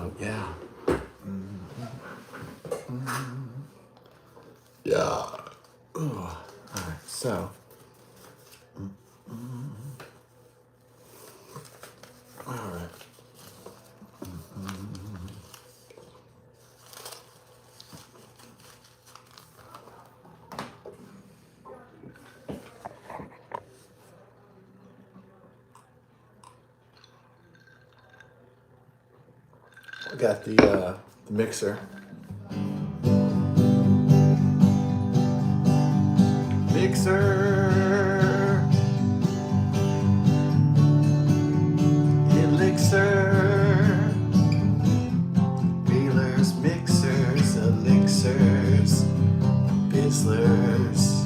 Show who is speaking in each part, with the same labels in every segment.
Speaker 1: So yeah. Yeah. Ooh. All right. So. All right. I got the mixer. Mixer. Elixir. Peelers, mixers, elixirs, Bizzlers.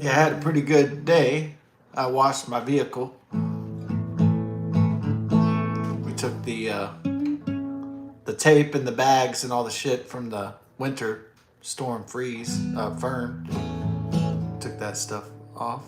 Speaker 1: Yeah, I had a pretty good day. I washed my vehicle. We took the tape and the bags and all the shit from the winter storm freeze, Fern. Took that stuff off.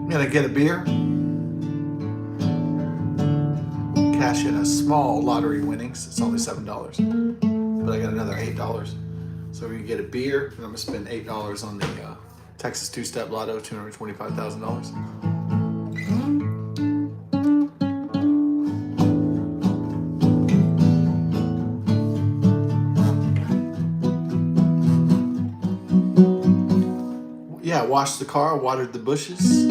Speaker 1: Gonna get a beer. Cash in a small lottery winnings. It's only $7, but I got another $8. So we can get a beer, and I'm gonna spend $8 on the Texas two-step lotto, $225,000. Yeah, washed the car, watered the bushes.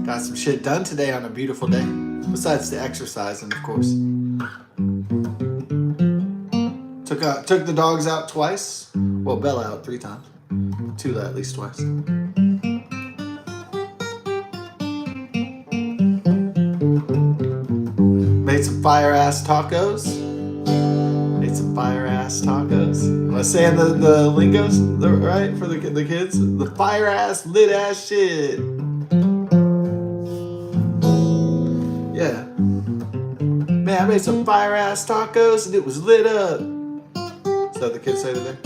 Speaker 1: Got some shit done today on a beautiful day. Besides the exercising, of course. Took the dogs out twice. Well, Bella out 3 times. Tula at least twice. Made some fire ass tacos. Am I saying the lingos right for the kids? The fire ass, lit ass shit. Yeah. Man, I made some fire ass tacos and it was lit up. Is that what the kids say today?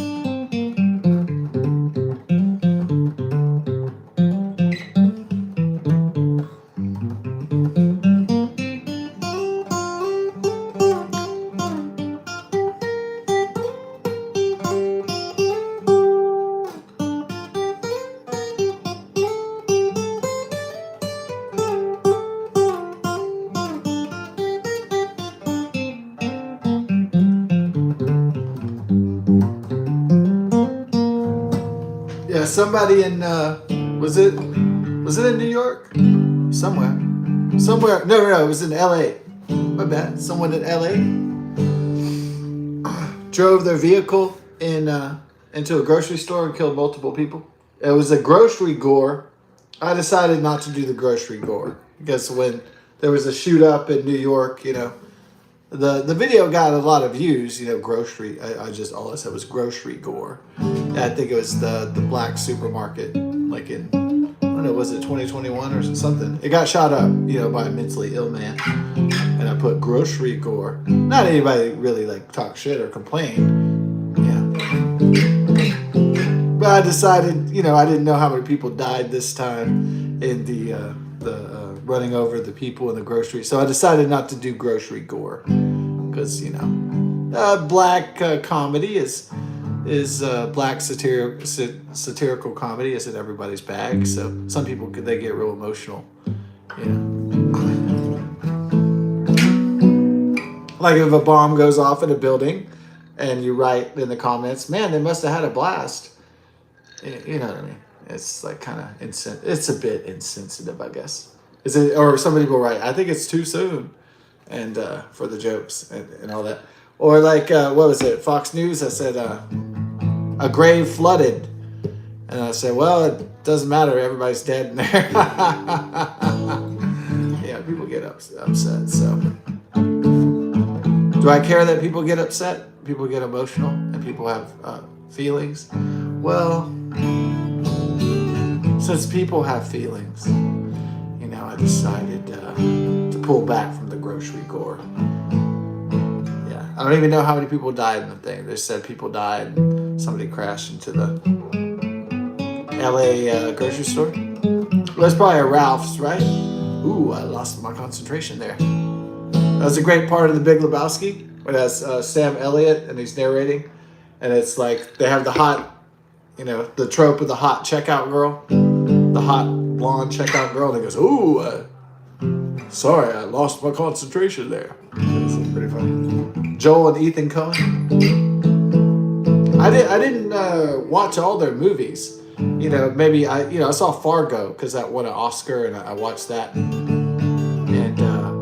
Speaker 1: Yeah, somebody in was it in New York? Somewhere. No, it was in LA. My bad. Someone in LA drove their vehicle into a grocery store and killed multiple people. It was a grocery gore. I decided not to do the grocery gore because when there was a shoot up in New York, the video got a lot of views, grocery. All I said was grocery gore. I think it was the black supermarket, like in, I don't know, was it 2021 or something? It got shot up, by a mentally ill man. And I put grocery gore. Not anybody really talk shit or complain. Yeah. But I decided, I didn't know how many people died this time in the running over the people in the grocery. So I decided not to do grocery gore because black comedy is black satirical comedy isn't everybody's bag. So some people they get real emotional. Like if a bomb goes off in a building, and you write in the comments, "Man, they must have had a blast." You know what I mean? It's like kind of it's a bit insensitive, I guess. Is it? Or some people write, "I think it's too soon," and for the jokes and all that. Or like what was it? Fox News. I said a grave flooded, and I said, "Well, it doesn't matter. Everybody's dead in there." Yeah, people get upset. So, do I care that people get upset? People get emotional, and people have feelings. Well, since people have feelings, I decided to pull back from the grocery gore. Yeah, I don't even know how many people died in the thing. They said people died. Somebody crashed into the LA grocery store. Well, it's probably a Ralph's, right? Ooh, I lost my concentration there. That was a great part of The Big Lebowski. It has Sam Elliott, and he's narrating, and it's like they have the hot, the trope of the hot checkout girl, the hot blonde checkout girl, and he goes, "Ooh, sorry, I lost my concentration there." It's pretty funny. Joel and Ethan Coen. I didn't watch all their movies. Maybe I saw Fargo because that won an Oscar, and I watched that.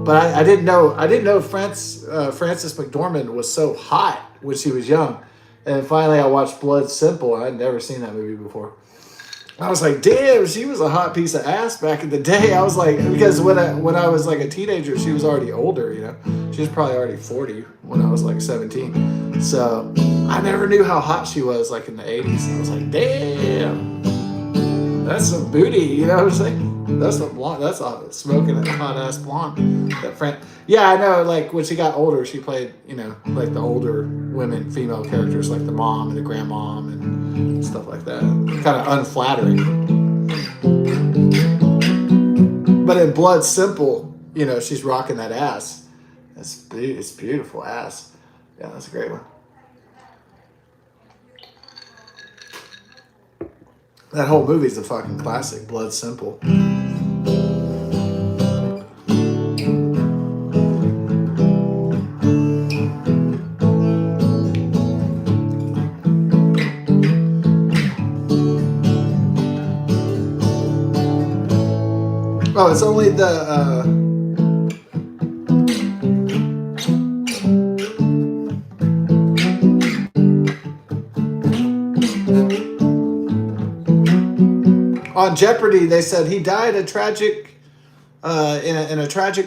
Speaker 1: But I didn't know Frances McDormand was so hot when she was young. And finally I watched Blood Simple, and I'd never seen that movie before. I was like, damn, she was a hot piece of ass back in the day. I was like, because when I was like a teenager, she was already older, She was probably already 40 when I was like 17. So I never knew how hot she was like in the 80s. I was like, damn, that's some booty, you know what I'm saying? That's a blonde. That's a smoking a hot ass blonde. Yeah, I know. Like when she got older, she played, like the older women, female characters, like the mom and the grandmom and stuff like that. Kind of unflattering. But in Blood Simple, she's rocking that ass. It's beautiful ass. Yeah, that's a great one. That whole movie's a fucking classic, Blood Simple. Oh, it's only the on Jeopardy, they said he died in a tragic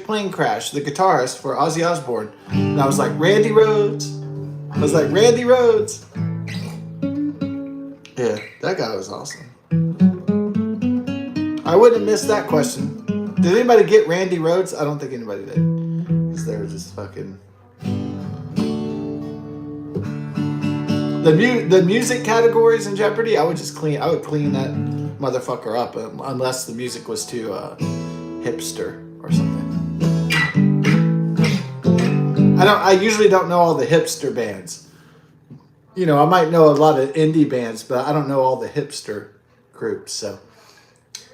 Speaker 1: plane crash. The guitarist for Ozzy Osbourne, and I was like, Randy Rhoads. Yeah, that guy was awesome. I wouldn't have missed that question. Did anybody get Randy Rhoads? I don't think anybody did, because they were just fucking. The music categories in Jeopardy, I would clean that motherfucker up, unless the music was too hipster or something. I usually don't know all the hipster bands. I might know a lot of indie bands, but I don't know all the hipster groups. So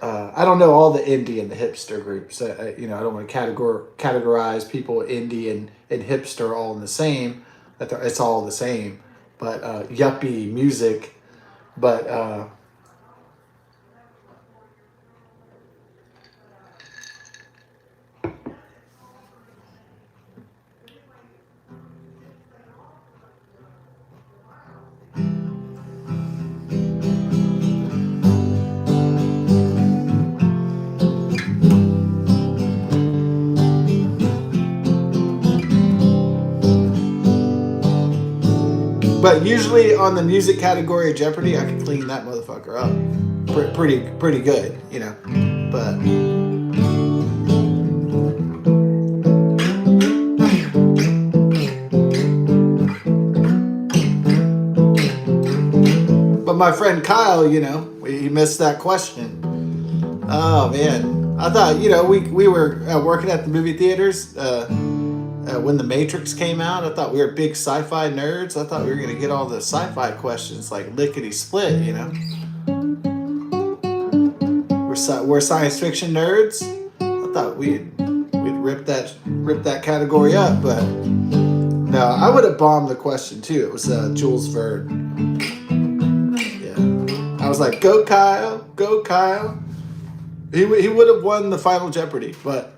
Speaker 1: I don't know all the indie and the hipster groups. I don't want to categorize people indie and hipster all in the same. That it's all the same. But yuppie music, but But usually on the music category of Jeopardy, I can clean that motherfucker up pretty good, But my friend Kyle, he missed that question. Oh man, I thought, we were working at the movie theaters when The Matrix came out. I thought we were big sci-fi nerds. I thought we were going to get all the sci-fi questions like lickety split, We're science fiction nerds. I thought we'd rip that category up, but no, I would have bombed the question too. It was Jules Verne. Yeah, I was like, go Kyle, go Kyle. He would have won the Final Jeopardy, but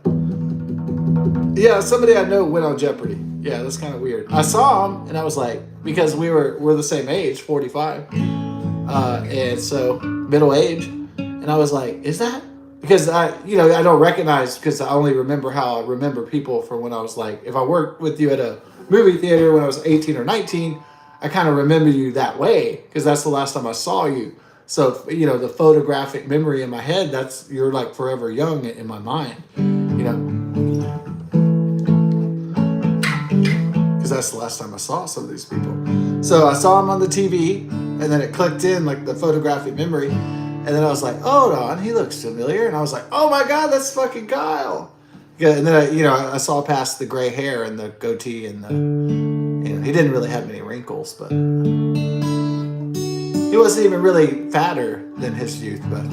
Speaker 1: yeah, somebody I know went on Jeopardy. Yeah, that's kind of weird. I saw him and I was like, because we're the same age, 45, and so middle age, and I was like, is that? Because I don't recognize, because I only remember how I remember people from when I was like, if I worked with you at a movie theater when I was 18 or 19, I kind of remember you that way because that's the last time I saw you. So, the photographic memory in my head, you're like forever young in my mind, because that's the last time I saw some of these people. So I saw him on the TV, and then it clicked in like the photographic memory. And then I was like, hold on, he looks familiar. And I was like, oh my God, that's fucking Kyle. Yeah, and then I saw past the gray hair and the goatee and he didn't really have many wrinkles, but he wasn't even really fatter than his youth, but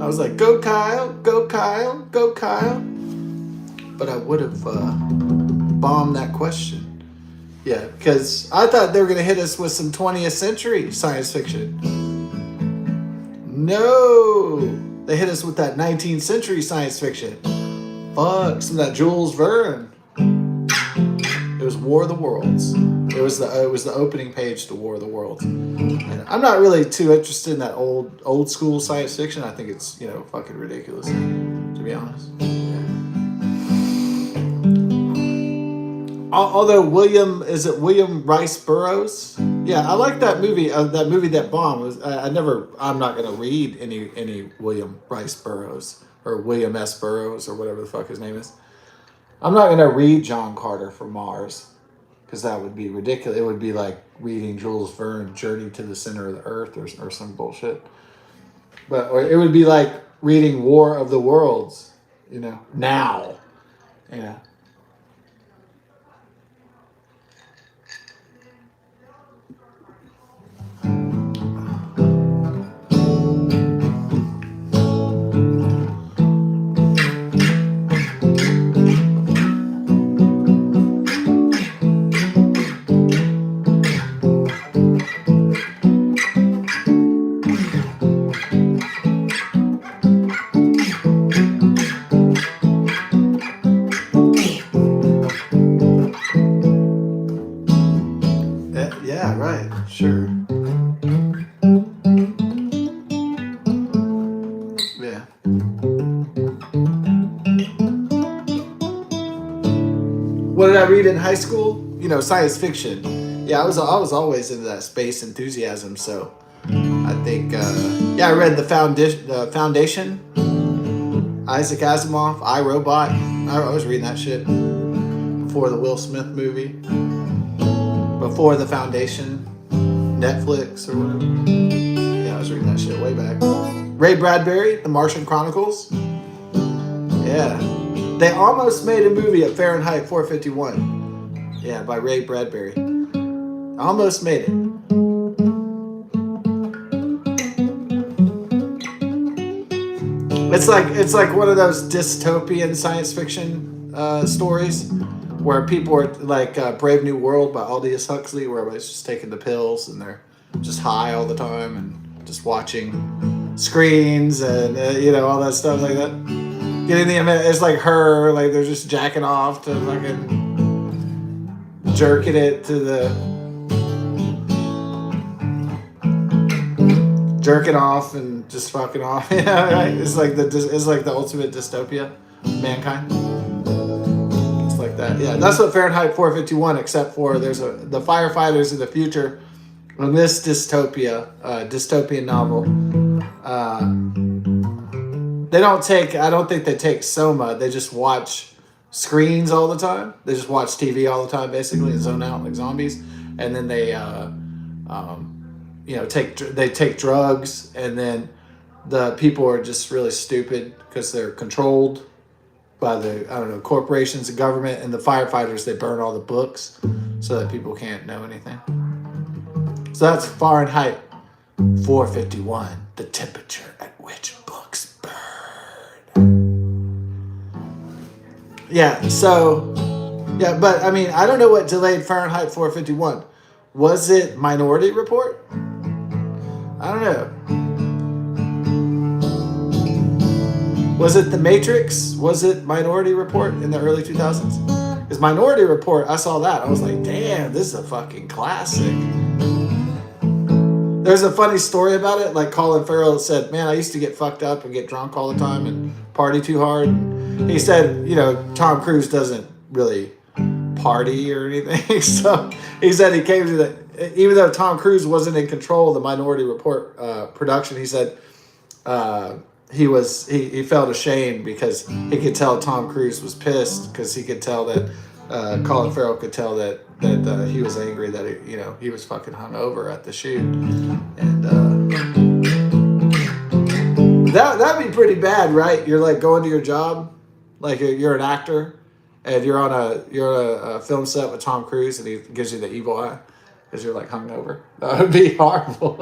Speaker 1: I was like, go Kyle, go Kyle, go Kyle. But I would have bombed that question. Yeah, because I thought they were going to hit us with some 20th century science fiction. No, they hit us with that 19th century science fiction. Fuck, some of that Jules Verne. It was War of the Worlds. It was the opening page to War of the Worlds. And I'm not really too interested in that old school science fiction. I think it's fucking ridiculous, to be honest. Although William Rice Burroughs? Yeah, I like that movie. That movie that bombed. I'm not gonna read any William Rice Burroughs or William S. Burroughs or whatever the fuck his name is. I'm not gonna read John Carter from Mars because that would be ridiculous. It would be like reading Jules Verne, Journey to the Center of the Earth or some bullshit. Or it would be like reading War of the Worlds. Now. Yeah. Yeah, right. Sure. Yeah. What did I read in high school? Science fiction. Yeah, I was always into that space enthusiasm. So I think, I read The Foundation, Isaac Asimov, I, Robot. I was reading that shit before the Will Smith movie, before The Foundation, Netflix or whatever. Yeah, I was reading that shit way back. Ray Bradbury, The Martian Chronicles. Yeah. They almost made a movie of Fahrenheit 451. Yeah, by Ray Bradbury. Almost made it. It's like one of those dystopian science fiction stories where people are like Brave New World by Aldous Huxley, where everybody's just taking the pills and they're just high all the time and just watching screens and all that stuff like that. Getting it's like her, like they're just jacking off to fucking jerking it to jerking off and just fucking off. Yeah, right. It's like the ultimate dystopia, mankind. It's like that. Yeah, that's what Fahrenheit 451. Except for the firefighters in the future in this dystopian novel. They don't take. I don't think they take soma. They just watch screens all the time. They just watch TV all the time, basically, and zone out like zombies. and then they they take drugs, and then the people are just really stupid because they're controlled by the corporations and government, and the firefighters, they burn all the books so that people can't know anything. So that's Fahrenheit 451, the temperature at which books burn. Yeah, so yeah, but I mean, I don't know what delayed Fahrenheit 451. Was it Minority Report? I don't know. Was it The Matrix? Was it Minority Report in the early 2000s? Because Minority Report, I saw that. I was like, damn, this is a fucking classic. There's a funny story about it. Like Colin Farrell said, man, I used to get fucked up and get drunk all the time and party too hard. He said, Tom Cruise doesn't really party or anything. So he said he came to even though Tom Cruise wasn't in control of the Minority Report production, he said he felt ashamed because he could tell Tom Cruise was pissed, because he could tell that Colin Farrell could tell that he was angry that he was fucking hungover at the shoot, and that'd be pretty bad, right? You're like going to your job, like you're an actor, and you're on a film set with Tom Cruise, and he gives you the evil eye because you're like hungover. That would be horrible.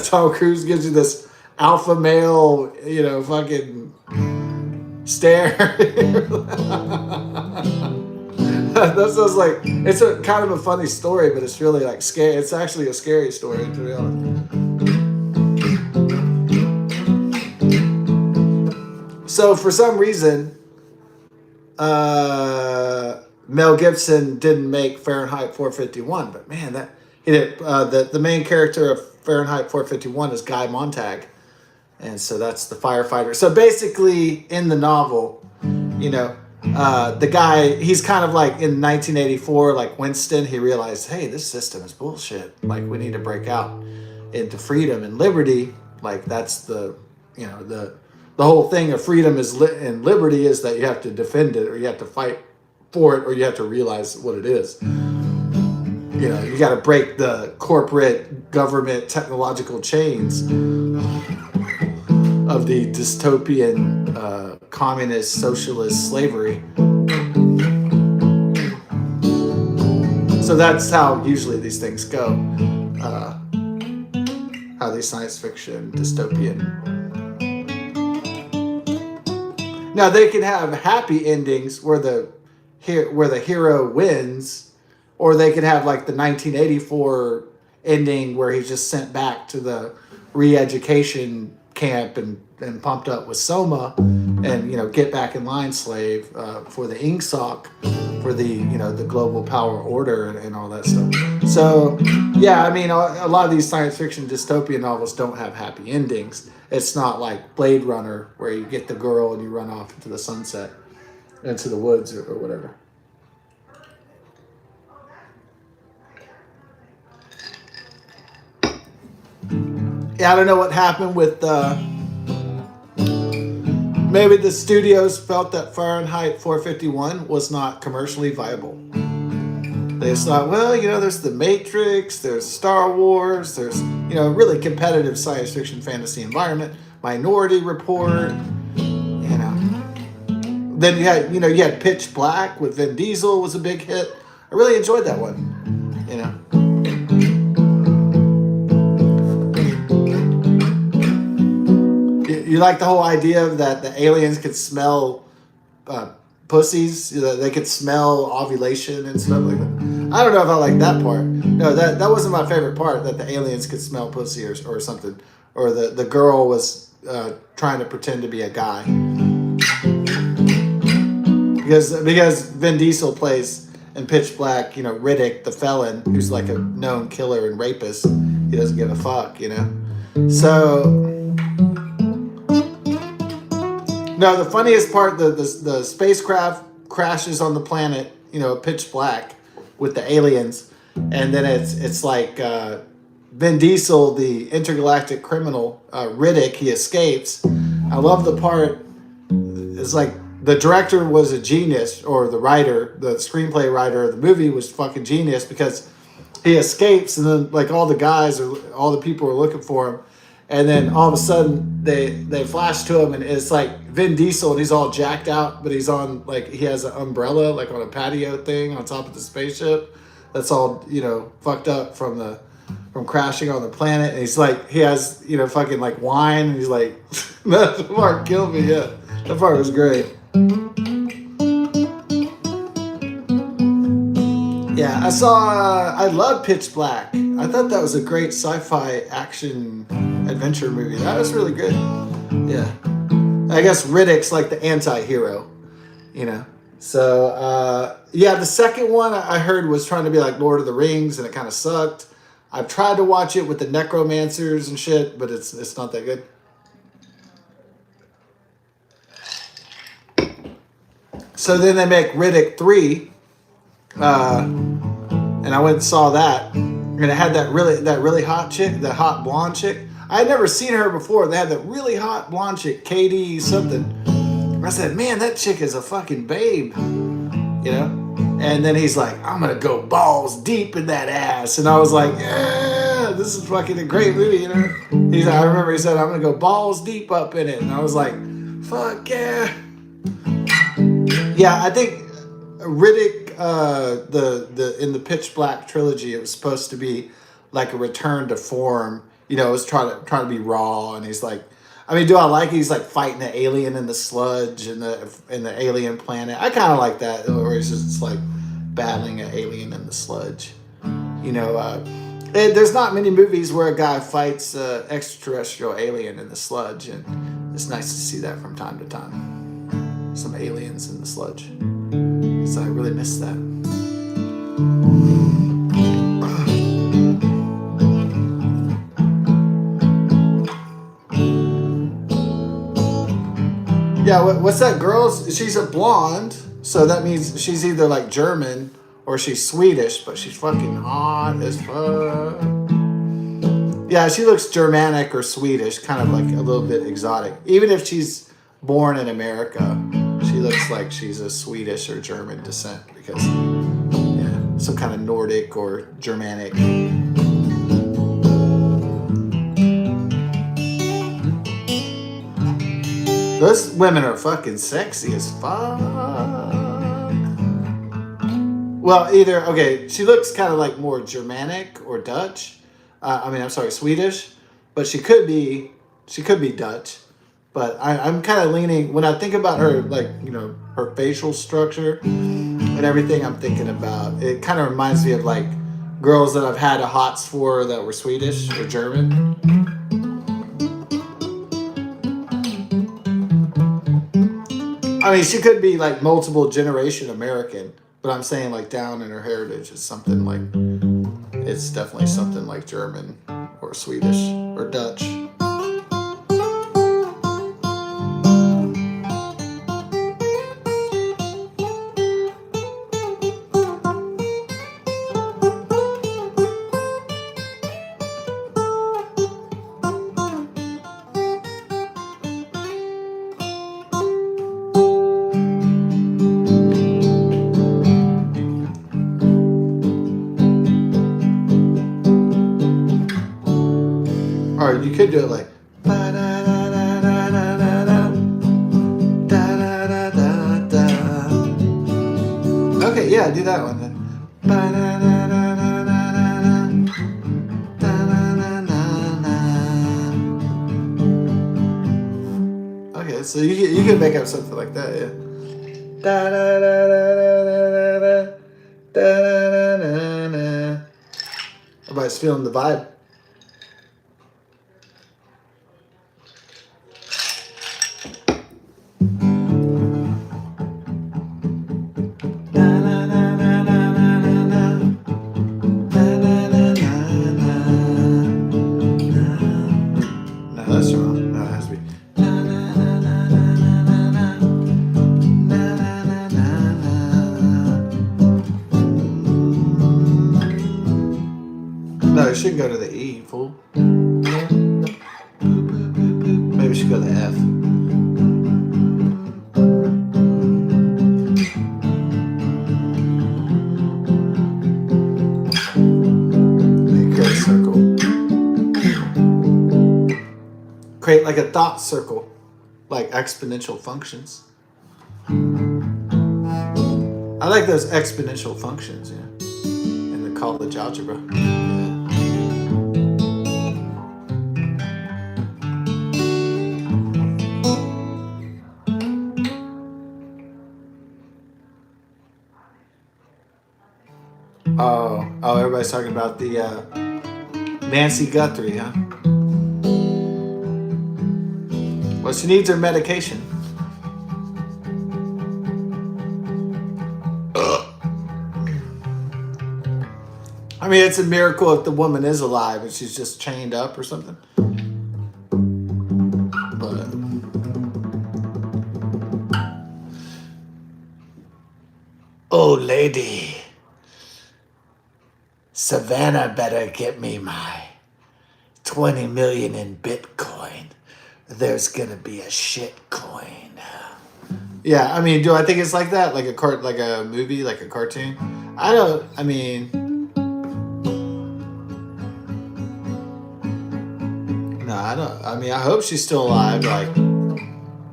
Speaker 1: Tom Cruise gives you this alpha male, fucking stare. That sounds like it's a kind of a funny story, but it's really like scary. It's actually a scary story, to be honest. So for some reason, Mel Gibson didn't make Fahrenheit 451, but man, the main character of Fahrenheit 451 is Guy Montag, and so that's the firefighter. So basically, in the novel, the guy, he's kind of like in 1984, like Winston. He realized, hey, this system is bullshit. Like, we need to break out into freedom and liberty. Like, that's the whole thing of freedom and liberty is that you have to defend it, or you have to fight for it, or you have to realize what it is. You got to break the corporate government technological chains of the dystopian communist socialist slavery. So that's how usually these things go. How these science fiction dystopian. Now they can have happy endings where the hero wins, or they could have like the 1984 ending where he's just sent back to the re-education camp and pumped up with Soma, and get back in line, slave, for the Ingsoc, for the the global power order and all that stuff. So yeah, I mean, a lot of these science fiction dystopian novels don't have happy endings. It's not like Blade Runner where you get the girl and you run off into the sunset, into the woods or whatever. Yeah, I don't know what happened with maybe the studios felt that Fahrenheit 451 was not commercially viable. They just thought, well, there's The Matrix, there's Star Wars, there's, really competitive science fiction fantasy environment, Minority Report, Then you had Pitch Black with Vin Diesel was a big hit. I really enjoyed that one, You like the whole idea of that the aliens could smell pussies, they could smell ovulation and stuff like that. I don't know if I like that part. No, that wasn't my favorite part, that the aliens could smell pussy or something. Or the girl was trying to pretend to be a guy. Because Vin Diesel plays in Pitch Black, Riddick, the felon, who's like a known killer and rapist. He doesn't give a fuck, So... No, the funniest part, the spacecraft crashes on the planet, Pitch Black with the aliens, and then it's like Vin Diesel, the intergalactic criminal, Riddick, he escapes. I love the part, it's like the director was a genius, or the writer, the screenplay writer of the movie was fucking genius, because he escapes, and then like all the guys or all the people are looking for him, and then all of a sudden they flash to him, and it's like Vin Diesel, and he's all jacked out, but he's on, like, he has an umbrella like on a patio thing on top of the spaceship that's all, you know, fucked up from crashing on the planet, and he's like, he has, you know, fucking like wine, and he's like, that part killed me. Yeah, that part was great. Yeah, I love Pitch Black. I thought that was a great sci-fi action adventure movie. That was really good. Yeah. I guess Riddick's like the anti-hero, you know. So, yeah, the second one I heard was trying to be like Lord of the Rings, and it kind of sucked. I've tried to watch it with the necromancers and shit, but it's not that good. So then they make Riddick 3. And I went and saw that, and it had that really hot chick, that hot blonde chick. I had never seen her before. They had that really hot blonde chick, Katie something. I said, man, that chick is a fucking babe, you know. And then he's like, I'm gonna go balls deep in that ass, and I was like, yeah, this is fucking a great movie, you know. I remember he said, I'm gonna go balls deep up in it, and I was like, fuck yeah. Yeah, I think Riddick, in the Pitch Black trilogy, it was supposed to be like a return to form. You know, it was trying to be raw, and he's like, I mean, do I like it? He's like fighting the alien in the sludge in the alien planet. I kind of like that, or he's just like battling an alien in the sludge. You know, there's not many movies where a guy fights an extraterrestrial alien in the sludge, and it's nice to see that from time to time. Some aliens in the sludge. So I really miss that. Yeah, what's that girl? She's a blonde, so that means she's either like German or she's Swedish, but she's fucking hot as fuck. Yeah, she looks Germanic or Swedish, kind of like a little bit exotic. Even if she's born in America, she looks like she's a Swedish or German descent, because, yeah, some kind of Nordic or Germanic. Those women are fucking sexy as fuck. Well, okay, she looks kind of like more Germanic or Dutch. I'm sorry, Swedish, but she could be Dutch. But I'm kind of leaning, when I think about her, like, you know, her facial structure and everything, I'm thinking about, it kind of reminds me of like girls that I've had a hots for that were Swedish or German. I mean, she could be like multiple generation American, but I'm saying like down in her heritage is something like, it's definitely something like German or Swedish or Dutch. Or you could do it like, okay, yeah, do that one then. Okay, so you can make up something like that, yeah. Everybody's feeling the vibe. No, it should go to the E, fool. Maybe it should go to the F. Create like a thought circle, like exponential functions. I like those exponential functions, in the college algebra. Oh, everybody's talking about the Nancy Guthrie, huh? Well, she needs her medication. I mean, it's a miracle if the woman is alive and she's just chained up or something. But oh, lady, Savannah better get me my 20 million in Bitcoin. There's gonna be a shit coin. Yeah, I mean, do I think it's like that? Like a movie, like a cartoon? I mean, no, I don't. I mean, I hope she's still alive,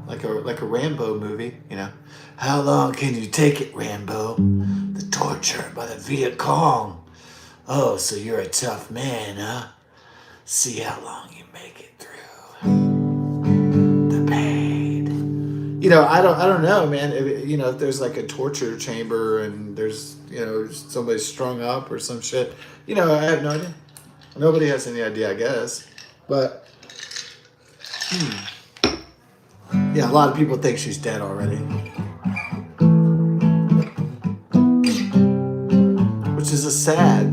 Speaker 1: like a Rambo movie, How long can you take it, Rambo? The torture by the Viet Cong. Oh, so you're a tough man, huh? See how long you make it through the pain. I don't know, man. If there's like a torture chamber and there's somebody strung up or some shit. I have no idea. Nobody has any idea, I guess. But yeah, a lot of people think she's dead already, which is a sad.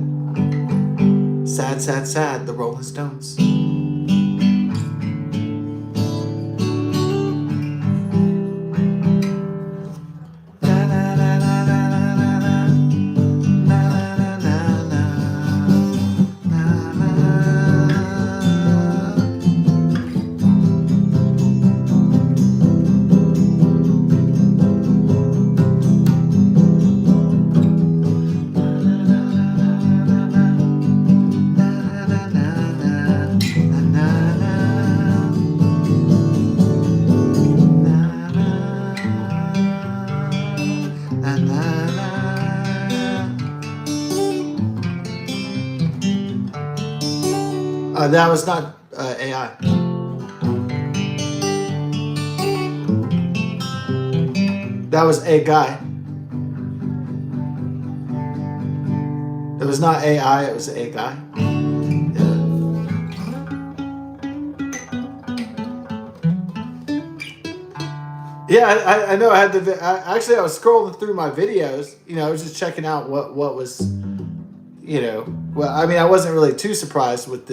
Speaker 1: The Rolling Stones. That was not AI. That was a guy. It was not AI, it was a guy. Yeah, I know. I had actually, I was scrolling through my videos. I was just checking out what was, Well, I mean, I wasn't really too surprised with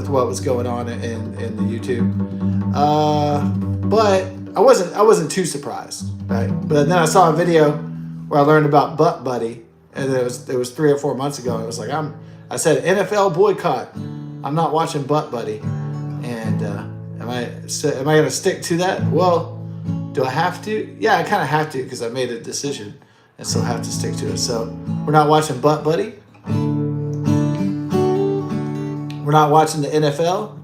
Speaker 1: what was going on in the YouTube, but I wasn't too surprised, right? But then I saw a video where I learned about Butt Buddy, and it was 3 or 4 months ago. And it was like I said NFL boycott. I'm not watching Butt Buddy, and am I going to stick to that? Well, do I have to? Yeah, I kind of have to because I made a decision, and so I have to stick to it. So we're not watching Butt Buddy. We're not watching the NFL.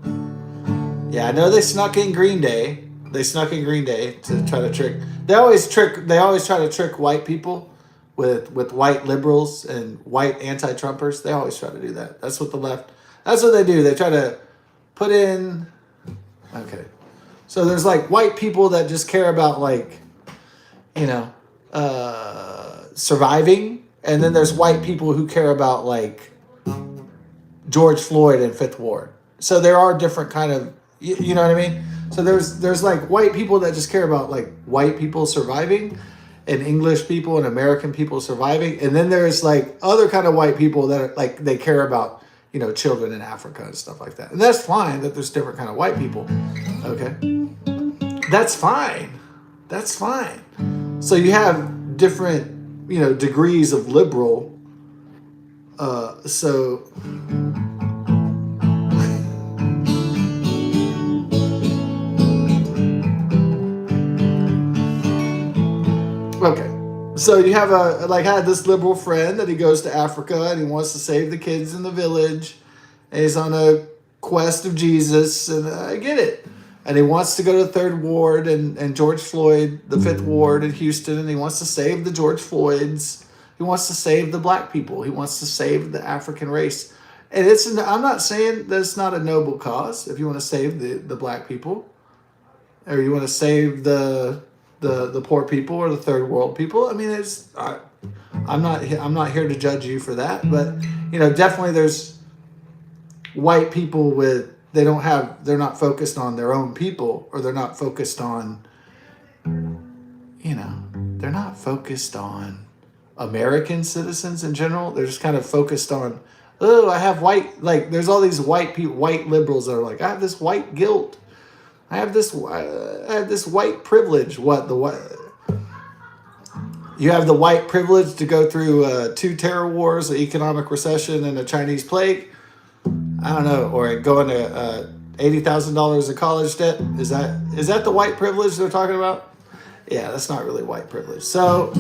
Speaker 1: Yeah, I know they snuck in Green Day. They snuck in Green Day to try to trick. They always try to trick white people with white liberals and white anti-Trumpers. They always try to do that. That's what the left. That's what they do. They try to put in. Okay, so there's like white people that just care about surviving, and then there's white people who care about George Floyd and Fifth Ward. So there are different kind of, you know what I mean? So there's like white people that just care about white people surviving, and English people and American people surviving. And then there's other kind of white people that are they care about, children in Africa and stuff like that. And that's fine that there's different kind of white people. Okay. That's fine. That's fine. So you have different, degrees of liberal. Okay, so you have I had this liberal friend that he goes to Africa and he wants to save the kids in the village, and he's on a quest of Jesus, and I get it. And he wants to go to the Third Ward and George Floyd, the Fifth Ward in Houston, and he wants to save the George Floyds. He wants to save the black people. He wants to save the African race. And I'm not saying that it's not a noble cause if you want to save the black people, or you want to save the poor people or the third world people. I mean, I'm not here to judge you for that, but definitely there's white people they're not focused on their own people, or they're not focused on they're not focused on American citizens in general. They're just kind of focused on, oh, I have white, like there's all these white people, white liberals that are like, I have this white guilt. I have this white privilege. You have the white privilege to go through 2 terror wars, an economic recession, and a Chinese plague. I don't know, or go into $80,000 of college debt. Is that the white privilege they're talking about? Yeah, that's not really white privilege. So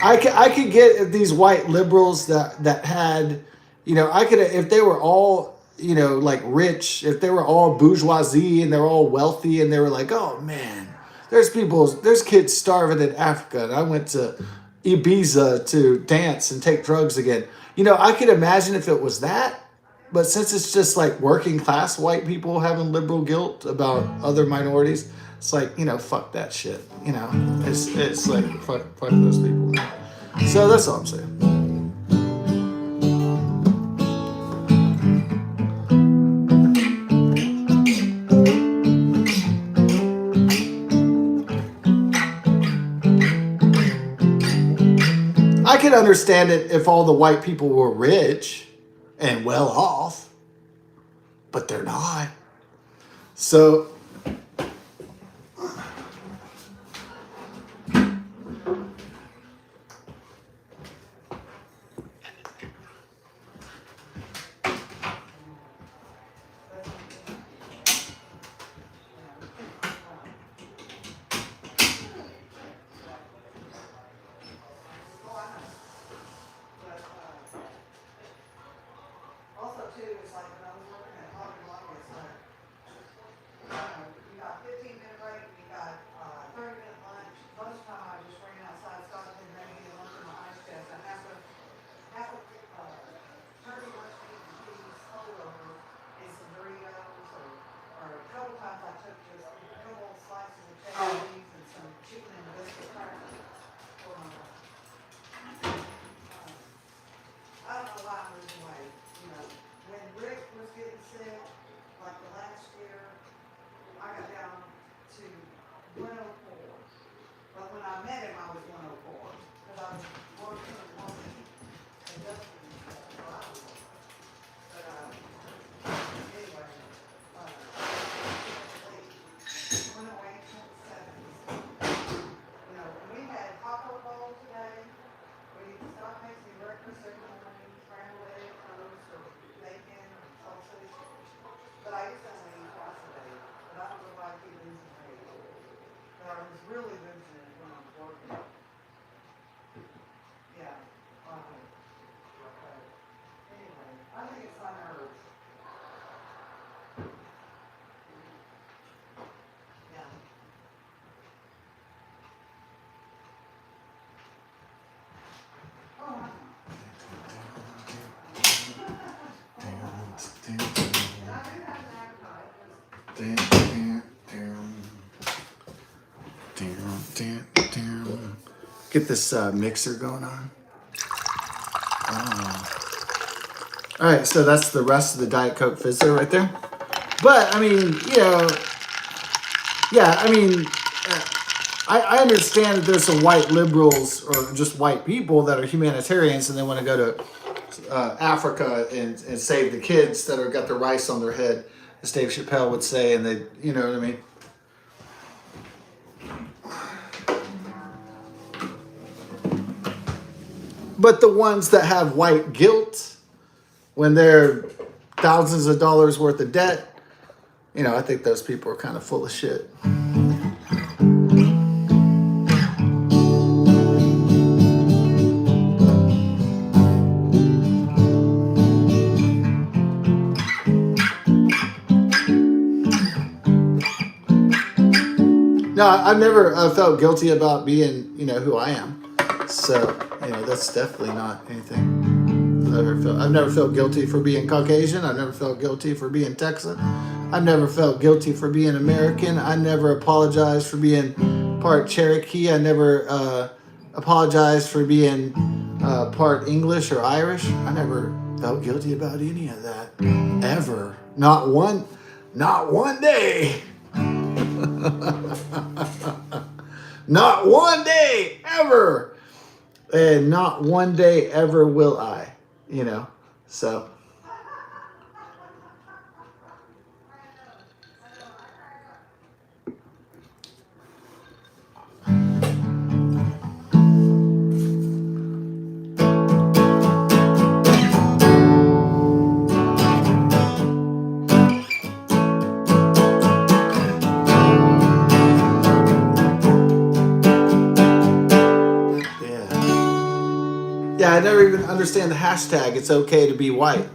Speaker 1: I could get if these white liberals that had, I could, if they were all, like rich, if they were all bourgeoisie and they were all wealthy and they were like, oh man, there's kids starving in Africa, and I went to Ibiza to dance and take drugs again. I could imagine if it was that, but since it's just like working class white people having liberal guilt about other minorities, it's like, fuck that shit. It's like, fuck those people. So that's all I'm saying. I could understand it if all the white people were rich and well off, but they're not. So get this mixer going on. Oh. All right, so that's the rest of the Diet Coke Fizzler right there. But, I mean, I understand that there's some white liberals or just white people that are humanitarians and they want to go to Africa and save the kids that are got the rice on their head, as Dave Chappelle would say, and they, you know what I mean? But the ones that have white guilt when they're thousands of dollars worth of debt, I think those people are kind of full of shit. No, I've never felt guilty about being, who I am. So, that's definitely not anything I've never felt guilty for being Caucasian. I've never felt guilty for being Texan. I've never felt guilty for being American. I never apologized for being part Cherokee. I never apologized for being part English or Irish. I never felt guilty about any of that. Ever. Not one day. Not one day ever. And not one day ever will I. So. Yeah, I never even understand the hashtag, it's okay to be white.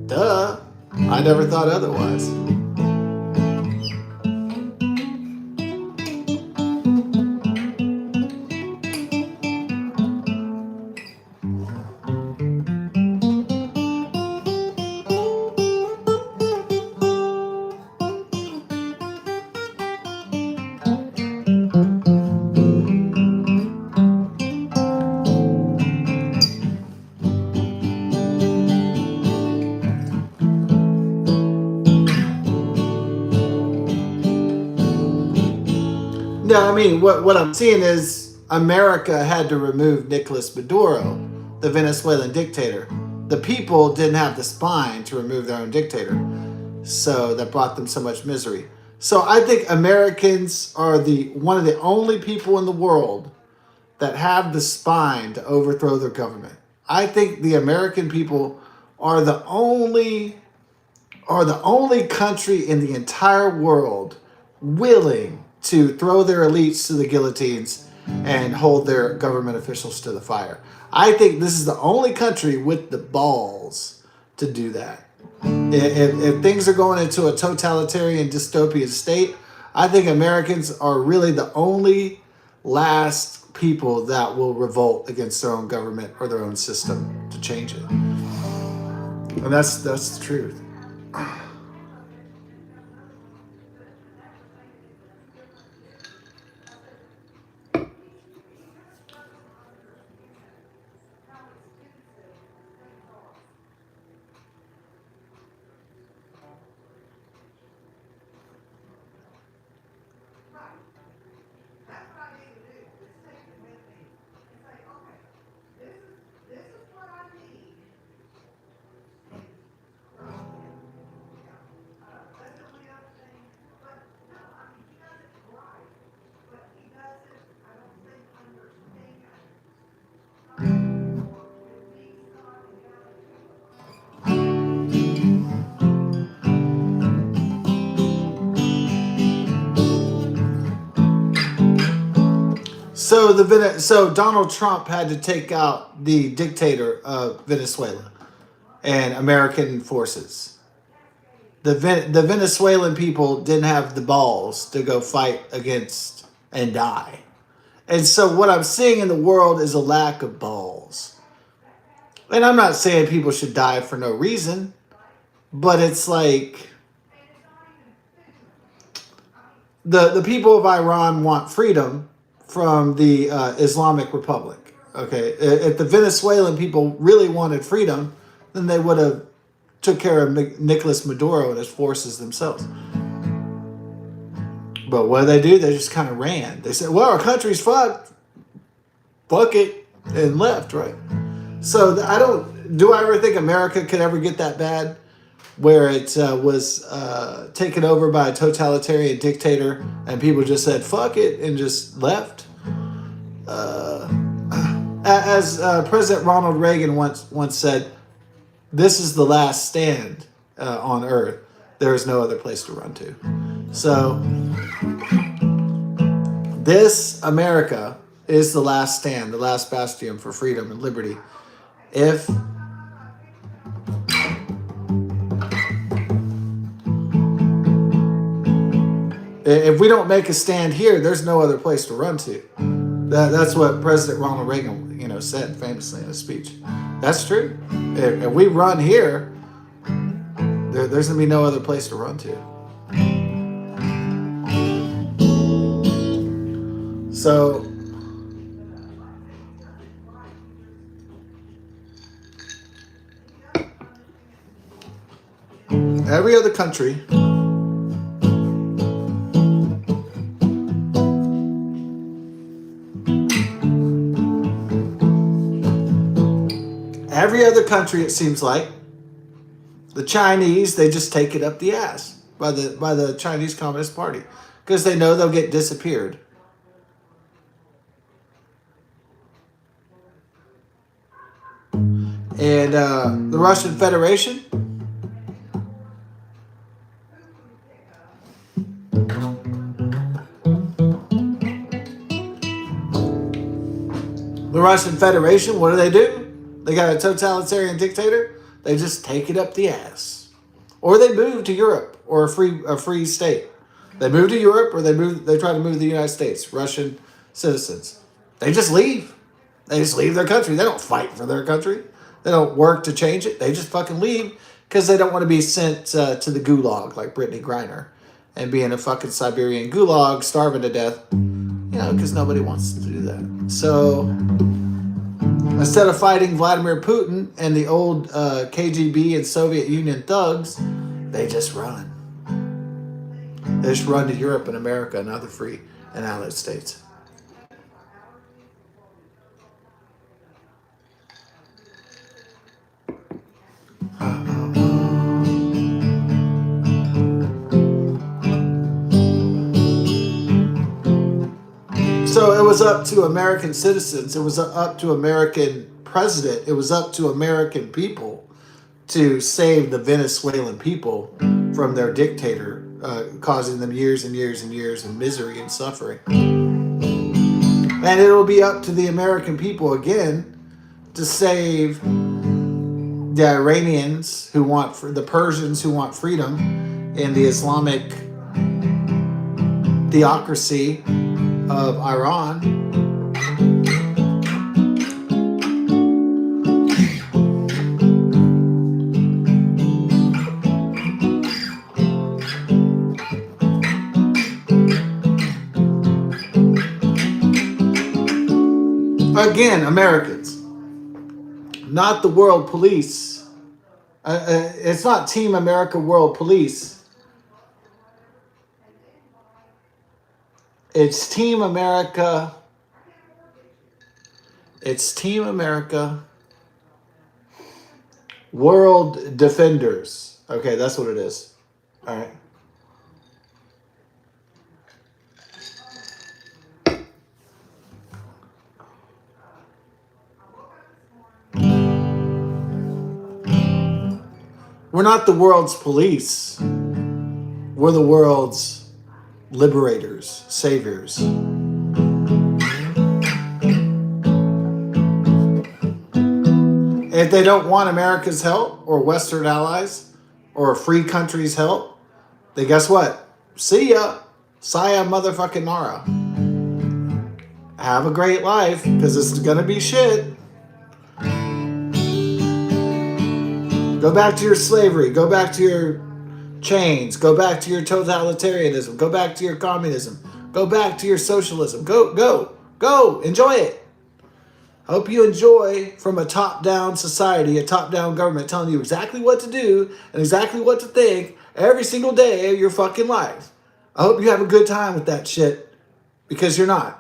Speaker 1: Duh. I never thought otherwise. No, I mean, what I'm seeing is America had to remove Nicolas Maduro, the Venezuelan dictator. The people didn't have the spine to remove their own dictator. So that brought them so much misery. So I think Americans are one of the only people in the world that have the spine to overthrow their government. I think the American people are the only country in the entire world willing to throw their elites to the guillotines and hold their government officials to the fire. I think this is the only country with the balls to do that. If things are going into a totalitarian dystopian state, I think Americans are really the only last people that will revolt against their own government or their own system to change it. And that's the truth. So Donald Trump had to take out the dictator of Venezuela and American forces. The Venezuelan people didn't have the balls to go fight against and die. And so what I'm seeing in the world is a lack of balls. And I'm not saying people should die for no reason, but it's like the people of Iran want freedom from the Islamic Republic. Okay, if the Venezuelan people really wanted freedom, then they would have took care of Nicolas Maduro and his forces themselves. But what do? They just kind of ran. They said, well, our country's fucked. Fuck it. And left, right? So do I ever think America could ever get that bad? Where it was taken over by a totalitarian dictator and people just said, fuck it, and just left? As President Ronald Reagan once said, this is the last stand on Earth. There is no other place to run to. So this America is the last stand, the last bastion for freedom and liberty. If If we don't make a stand here, there's no other place to run to. That's what President Ronald Reagan, said famously in a speech. That's true. If we run here, there's gonna be no other place to run to. So every other country it seems like, the Chinese, they just take it up the ass by the Chinese Communist Party because they know they'll get disappeared. And the Russian Federation, what do? They got a totalitarian dictator. They just take it up the ass, or they move to Europe or a free state. They move to Europe, or they try to move to the United States. Russian citizens, they just leave. They just leave their country. They don't fight for their country. They don't work to change it. They just fucking leave because they don't want to be sent to the gulag like Brittany Griner and be in a fucking Siberian gulag, starving to death. Because nobody wants to do that. So instead of fighting Vladimir Putin and the old KGB and Soviet Union thugs, they just run. They just run to Europe and America and other free and allied states. So it was up to American citizens. It was up to American president. It was up to American people to save the Venezuelan people from their dictator, causing them years and years and years of misery and suffering. And it will be up to the American people again to save the Iranians the Persians who want freedom, and the Islamic theocracy of Iran. Again, Americans, not the world police. It's not Team America World Police. It's Team America. It's Team America World Defenders. Okay, that's what it is. All right. We're not the world's police. We're the world's liberators, saviors. If they don't want America's help or Western allies or a free country's help, then guess what? See ya. Saya motherfucking Nara. Have a great life, because it's gonna be shit. Go back to your slavery. Go back to your chains. Go back to your totalitarianism. Go back to your communism. Go back to your socialism. Go. Enjoy it. I hope you enjoy from a top-down society, a top-down government telling you exactly what to do and exactly what to think every single day of your fucking life. I hope you have a good time with that shit, because you're not.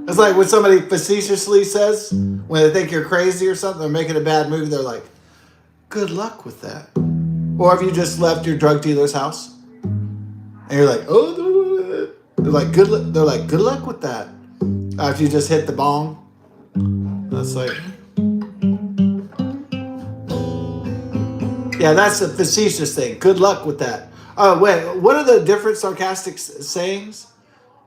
Speaker 1: It's like when somebody facetiously says, when they think you're crazy or something, they're making a bad movie, they're like, good luck with that. Or if you just left your drug dealer's house and you're like, oh, they're like, good luck with that. After you just hit the bong. That's like, yeah, that's a facetious thing. Good luck with that. Oh, wait. What are the different sarcastic sayings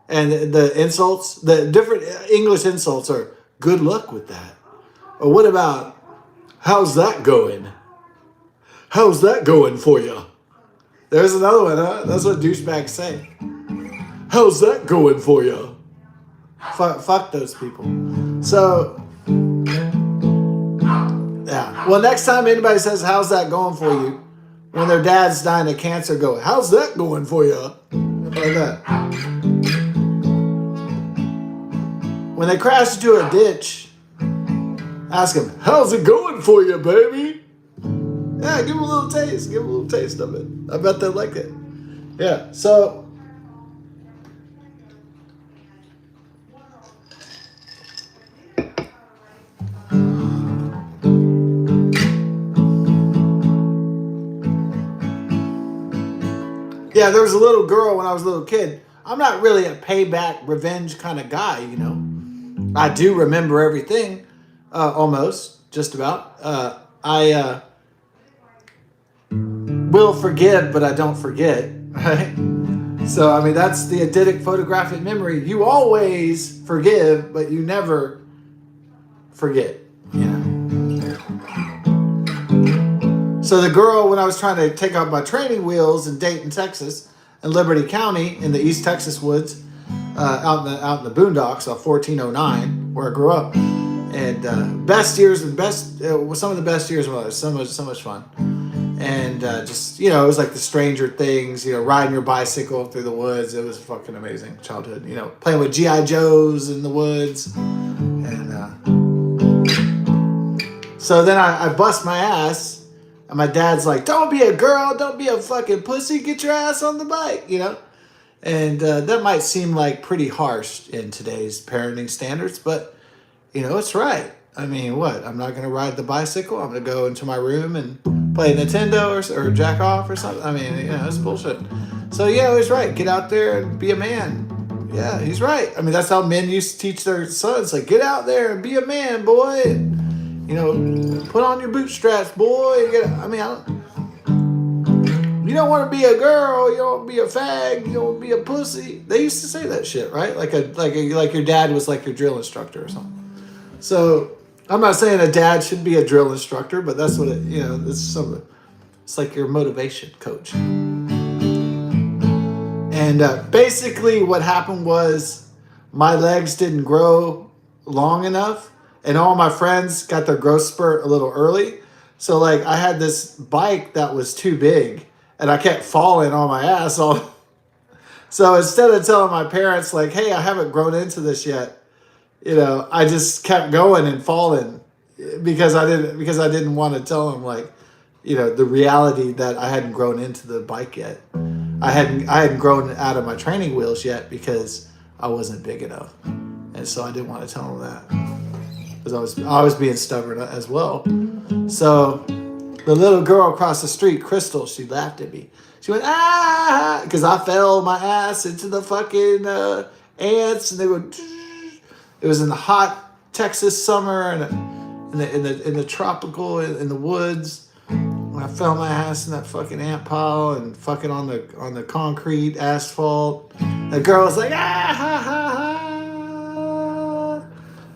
Speaker 1: and the insults? The different English insults are good luck with that. Or what about, how's that going? How's that going for you? There's another one, huh? That's what douchebags say. How's that going for you? Fuck those people. So, yeah. Well, next time anybody says, how's that going for you? When their dad's dying of cancer, go, how's that going for you? Like that. When they crash into a ditch, ask them, how's it going for you, baby? Yeah, give them a little taste. Give them a little taste of it. I bet they'll like it. Yeah, so... Yeah, there was a little girl when I was a little kid. I'm not really a payback, revenge kind of guy, you know. I do remember everything, almost, just about. I will forgive, but I don't forget, right? So, I mean, that's the eidetic photographic memory. You always forgive, but you never forget, you know. So the girl, when I was trying to take out my training wheels in Dayton, Texas, in Liberty County, in the East Texas woods, out in the boondocks off 1409, where I grew up, and best years and some of the best years of my life. So much fun, and just, you know, it was like the Stranger Things, you know, riding your bicycle through the woods. It was fucking amazing childhood, you know, playing with GI Joes in the woods, and so then I bust my ass. And my dad's like, don't be a girl, don't be a fucking pussy, get your ass on the bike, you know? And that might seem like pretty harsh in today's parenting standards, but, you know, it's right. I mean, what? I'm not going to ride the bicycle. I'm going to go into my room and play Nintendo or jack off or something. I mean, you know, it's bullshit. So, yeah, he's right. Get out there and be a man. Yeah, he's right. I mean, that's how men used to teach their sons. Like, get out there and be a man, boy. And, you know, put on your bootstraps, boy. You don't want to be a girl. You don't want to be a fag. You don't want to be a pussy. They used to say that shit, right? Like your dad was like your drill instructor or something. So I'm not saying a dad should be a drill instructor, but that's what it. You know, it's like your motivation coach. And basically, what happened was my legs didn't grow long enough. And all my friends got their growth spurt a little early. So, like, I had this bike that was too big. And I kept falling on my ass. So instead of telling my parents, like, hey, I haven't grown into this yet, you know, I just kept going and falling. Because I didn't want to tell them, like, you know, the reality that I hadn't grown into the bike yet. I hadn't grown out of my training wheels yet because I wasn't big enough. And so I didn't want to tell them that. Because I was being stubborn as well. So the little girl across the street, Crystal, she laughed at me. She went, ah, because I fell my ass into the fucking ants, and they would. It was in the hot Texas summer, and in the tropical in the woods. When I fell my ass in that fucking ant pile and fucking on the concrete asphalt, the girl was like, ah ha ha ha.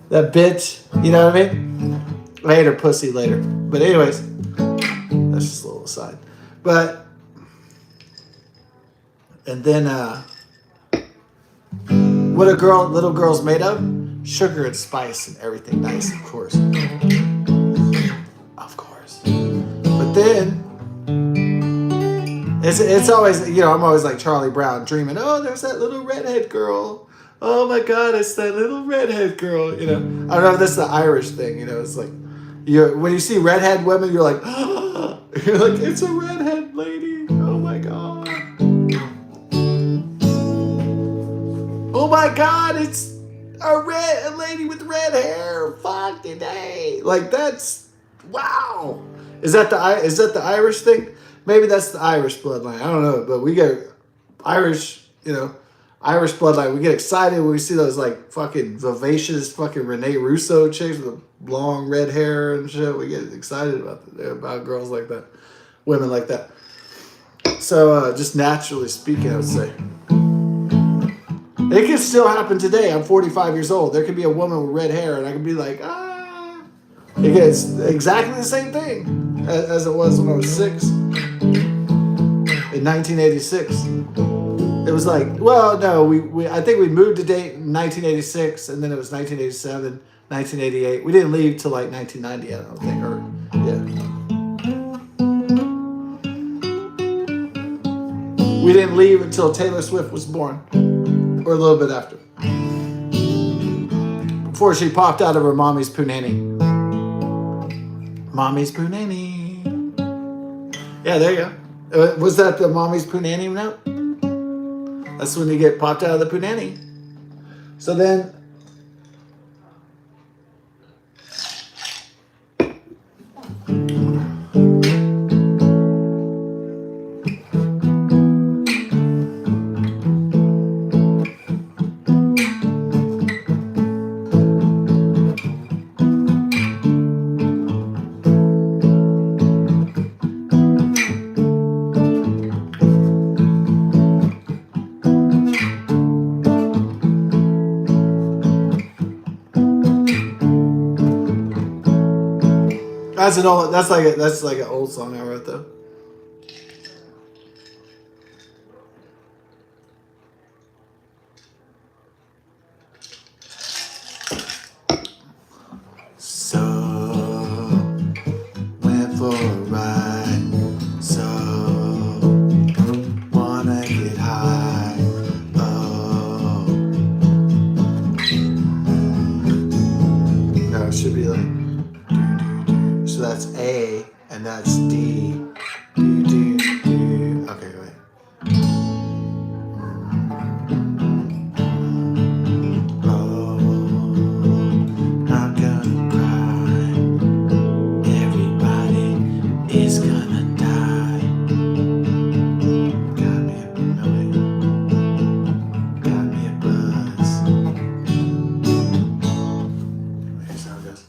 Speaker 1: That bitch, you know what I mean? I ate her pussy later. But anyways, that's just a little aside. But, and then, what little girl's made of? Sugar and spice and everything nice, of course. Of course. But then, it's always, you know, I'm always like Charlie Brown dreaming, oh, there's that little redhead girl. Oh my God, it's that little redhead girl, you know. I don't know if that's the Irish thing, you know. It's like, when you see redhead women, you're like, oh, you're like, it's a redhead lady. Oh my God. Oh my God, it's a lady with red hair. Fuck today. Like, that's, wow. Is that the Irish thing? Maybe that's the Irish bloodline. I don't know, but we get Irish, you know. Irish bloodline, we get excited when we see those like fucking vivacious fucking Rene Russo chicks with long red hair and shit. We get excited about girls like that, women like that. So just naturally speaking, I would say. It can still happen today. I'm 45 years old. There could be a woman with red hair, and I could be like, ah. It's exactly the same thing as it was when I was 6 in 1986. It was like, well, no, I think we moved to date in 1986, and then it was 1987, 1988. We didn't leave till like 1990, I don't think, or yeah. We didn't leave until Taylor Swift was born, or a little bit after, before she popped out of her mommy's punani. Mommy's punani. Yeah, there you go. Was that the mommy's punani note? That's when you get popped out of the punani. So then, that's like an old song I wrote though. So went for a ride. So wanna get high. Oh, no, it should be like. So that's A and that's D. Do. Okay, wait. Oh, not gonna cry. Everybody is gonna die. Got me a buzz. Here's how it goes.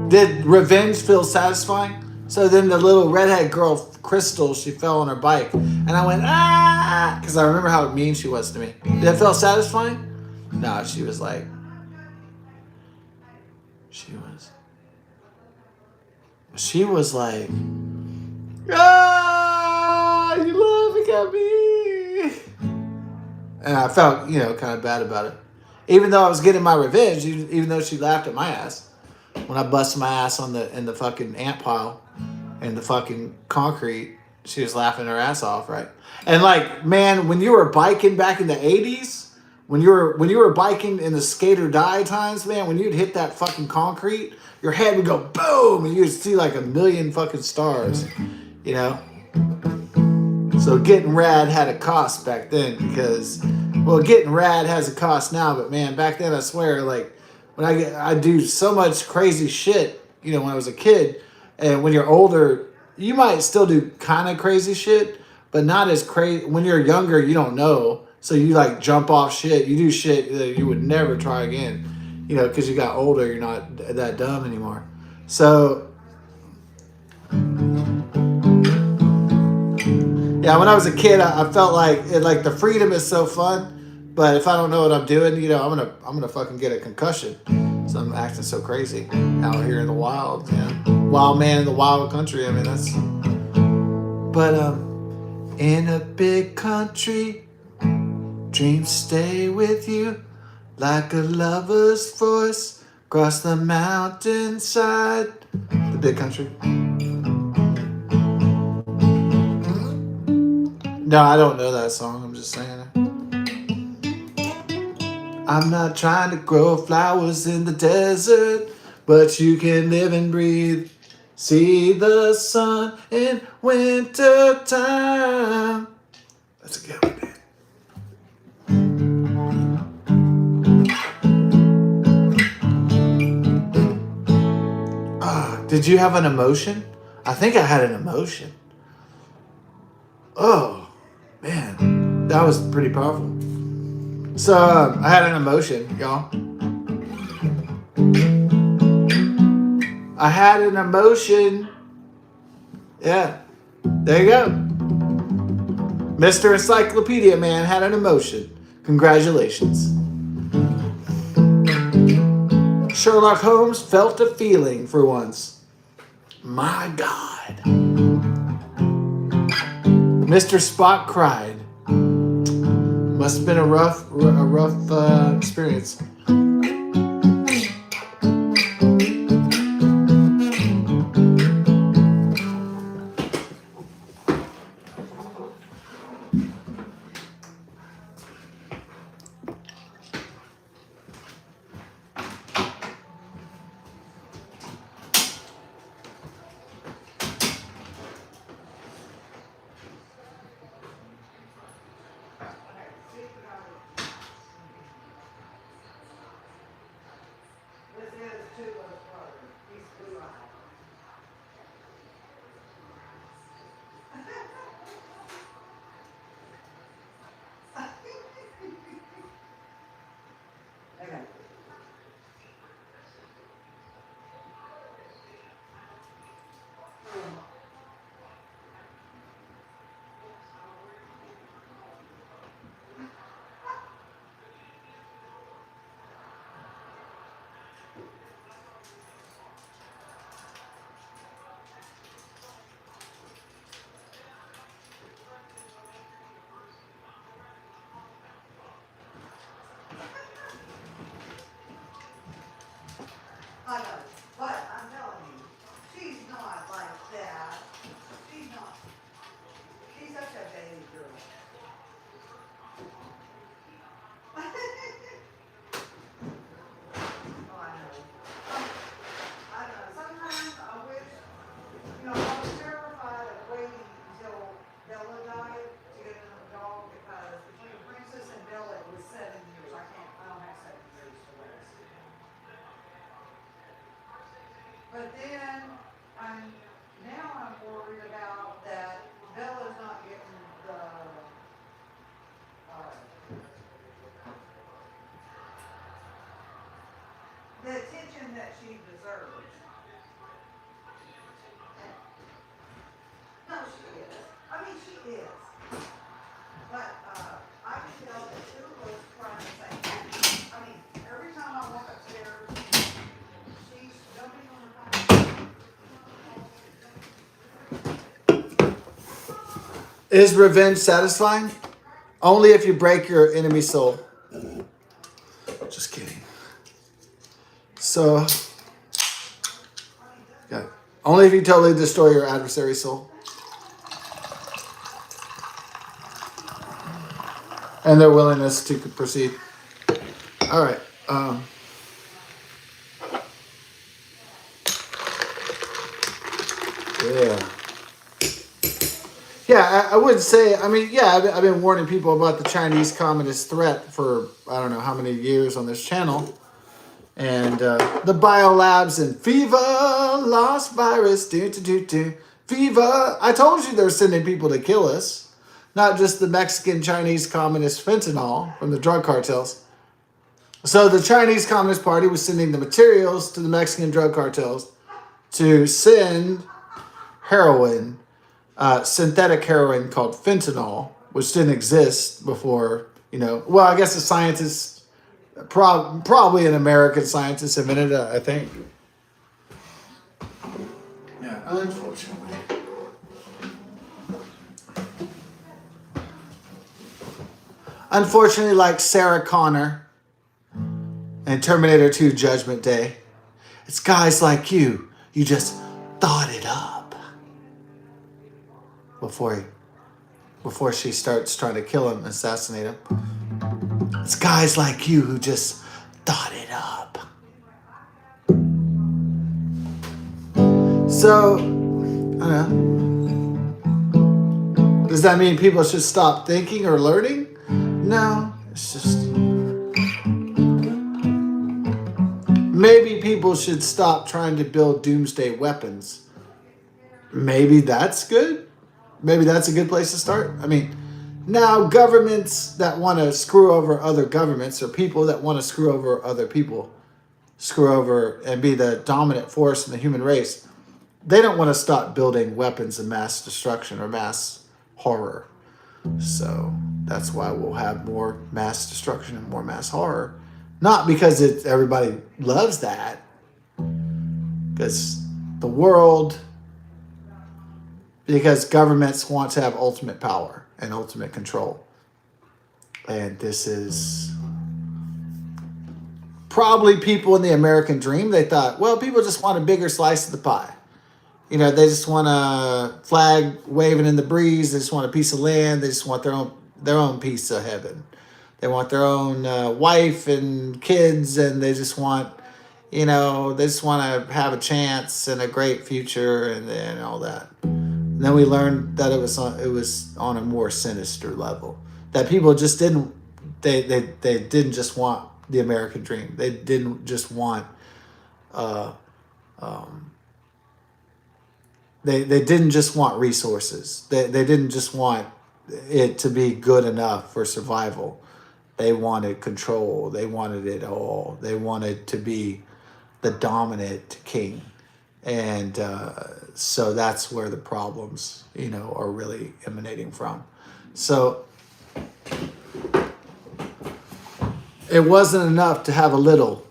Speaker 1: Did revenge feel satisfying? So then the little redhead girl, Crystal, she fell on her bike. And I went, ah, because I remember how mean she was to me. Did it feel satisfying? No, she was like, ah, you laughing at me. And I felt, kind of bad about it. Even though I was getting my revenge, even though she laughed at my ass. When I busted my ass in the fucking ant pile and the fucking concrete, she was laughing her ass off, right? And like, man, when you were biking back in the 80s, when you were biking in the skate or die times, man, when you'd hit that fucking concrete, your head would go boom, and you'd see like a million fucking stars, So getting rad had a cost back then because, well, getting rad has a cost now, but man, back then I swear, like, when I do so much crazy shit, when I was a kid, and when you're older, you might still do kind of crazy shit, but not as crazy. When you're younger, you don't know, so you like jump off shit. You do shit that you would never try again, because you got older. You're not that dumb anymore. So, yeah, when I was a kid, I felt like the freedom is so fun. But if I don't know what I'm doing, I'm gonna fucking get a concussion. So I'm acting so crazy out here in the wild, wild man in the wild country. I mean, that's. But in a big country, dreams stay with you like a lover's voice across the mountainside. The big country. No, I don't know that song. I'm just saying it. I'm not trying to grow flowers in the desert, but you can live and breathe. See the sun in winter time. That's a good one, man. Did you have an emotion? I think I had an emotion. Oh, man. That was pretty powerful. So I had an emotion, y'all. I had an emotion. Yeah, there you go. Mr. Encyclopedia Man had an emotion. Congratulations. Sherlock Holmes felt a feeling for once. My God. Mr. Spock cried. Must have been a rough experience.
Speaker 2: I know, but I'm telling you, she's not like that. She's not. She's such a baby girl. Oh, I know. I know. Sometimes I wish, I was terrified of waiting until Bella died to get another dog because between Princess and Bella it was 7 years. I don't have 7 years to wait. But then now I'm worried about that Bella's not getting the attention that she deserves. No, she is. I mean, she is. But I can tell that Sue was trying the same thing. I mean, every time I walk upstairs, she's jumping on the phone.
Speaker 1: Is revenge satisfying? Only if you break your enemy's soul. Just kidding. So, yeah. Only if you totally destroy your adversary's soul. And their willingness to proceed. All right. Yeah. Yeah, I would say, I mean, yeah, I've been warning people about the Chinese Communist threat for I don't know how many years on this channel. And the biolabs and Viva lost virus. Viva. I told you they're sending people to kill us. Not just the Mexican Chinese Communist fentanyl from the drug cartels. So the Chinese Communist Party was sending the materials to the Mexican drug cartels to send heroin, synthetic heroin called fentanyl, which didn't exist before, well, I guess the scientists, probably an American scientist invented it, I think. Yeah, unfortunately. Unfortunately, like Sarah Connor and Terminator 2 Judgment Day, it's guys like you just thought it up before she starts trying to kill him, assassinate him. It's guys like you who just thought it up. So, I don't know. Does that mean people should stop thinking or learning? No, it's just... Maybe people should stop trying to build doomsday weapons. Maybe that's good. Maybe that's a good place to start. I mean, Now, governments that want to screw over other governments, or people that want to screw over other people, screw over and be the dominant force in the human race, they don't want to stop building weapons of mass destruction or mass horror. So that's why we'll have more mass destruction and more mass horror. Not because everybody loves that, because the world, because governments want to have ultimate power and ultimate control. And this is probably people in the American dream. They thought, well, people just want a bigger slice of the pie. You know, they just want a flag waving in the breeze. They just want a piece of land. They just want their own piece of heaven. They want their own wife and kids, and they just want, they just want to have a chance and a great future and all that. And then we learned that it was on a more sinister level. That people just didn't just want the American dream. They didn't just want They didn't just want resources. They didn't just want it to be good enough for survival. They wanted control. They wanted it all. They wanted to be the dominant king. And so that's where the problems, are really emanating from. So it wasn't enough to have a little,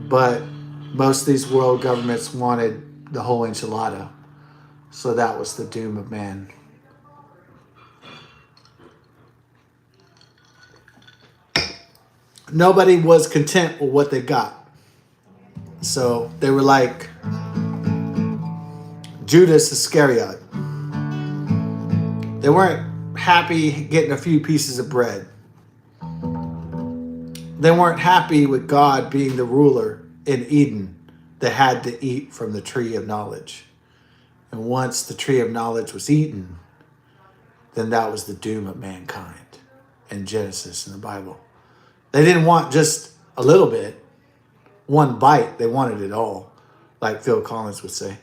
Speaker 1: but most of these world governments wanted the whole enchilada. So that was the doom of man. Nobody was content with what they got. So they were like Judas Iscariot. They weren't happy getting a few pieces of bread. They weren't happy with God being the ruler in Eden that had to eat from the tree of knowledge. And once the tree of knowledge was eaten, then that was the doom of mankind in Genesis in the Bible. They didn't want just a little bit, one bite. They wanted it all, like Phil Collins would say.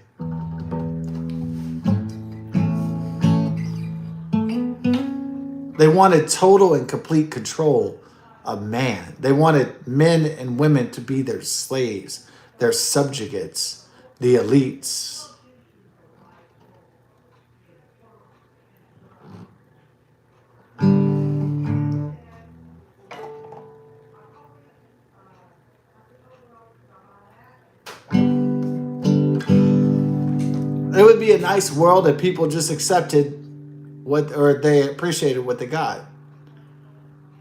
Speaker 1: They wanted total and complete control of man. They wanted men and women to be their slaves, their subjugates, the elites. It would be a nice world if people just accepted or they appreciated what they got.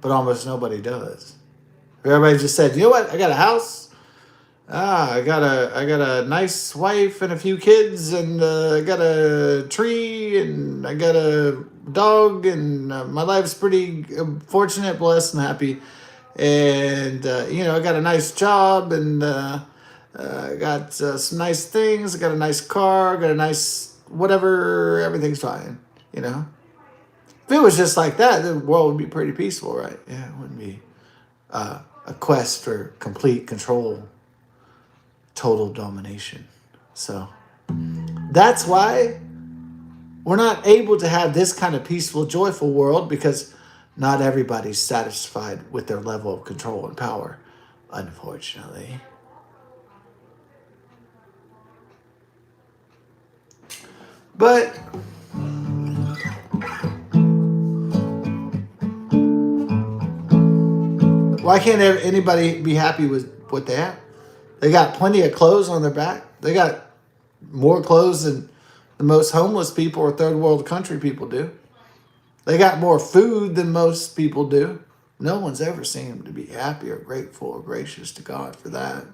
Speaker 1: But almost nobody does. Everybody just said, you know what? I got a house. I got a nice wife and a few kids, and I got a tree, and I got a dog, and my life's pretty fortunate, blessed, and happy. And I got a nice job, and I got some nice things. I got a nice car. Got a nice whatever. Everything's fine. If it was just like that, the world would be pretty peaceful, right? Yeah, it wouldn't be a quest for complete control, total domination. So that's why we're not able to have this kind of peaceful, joyful world, because not everybody's satisfied with their level of control and power, unfortunately. But why can't anybody be happy with what they have? They got plenty of clothes on their back. They got more clothes than the most homeless people or third world country people do. They got more food than most people do. No one's ever seen them to be happy or grateful or gracious to God for that.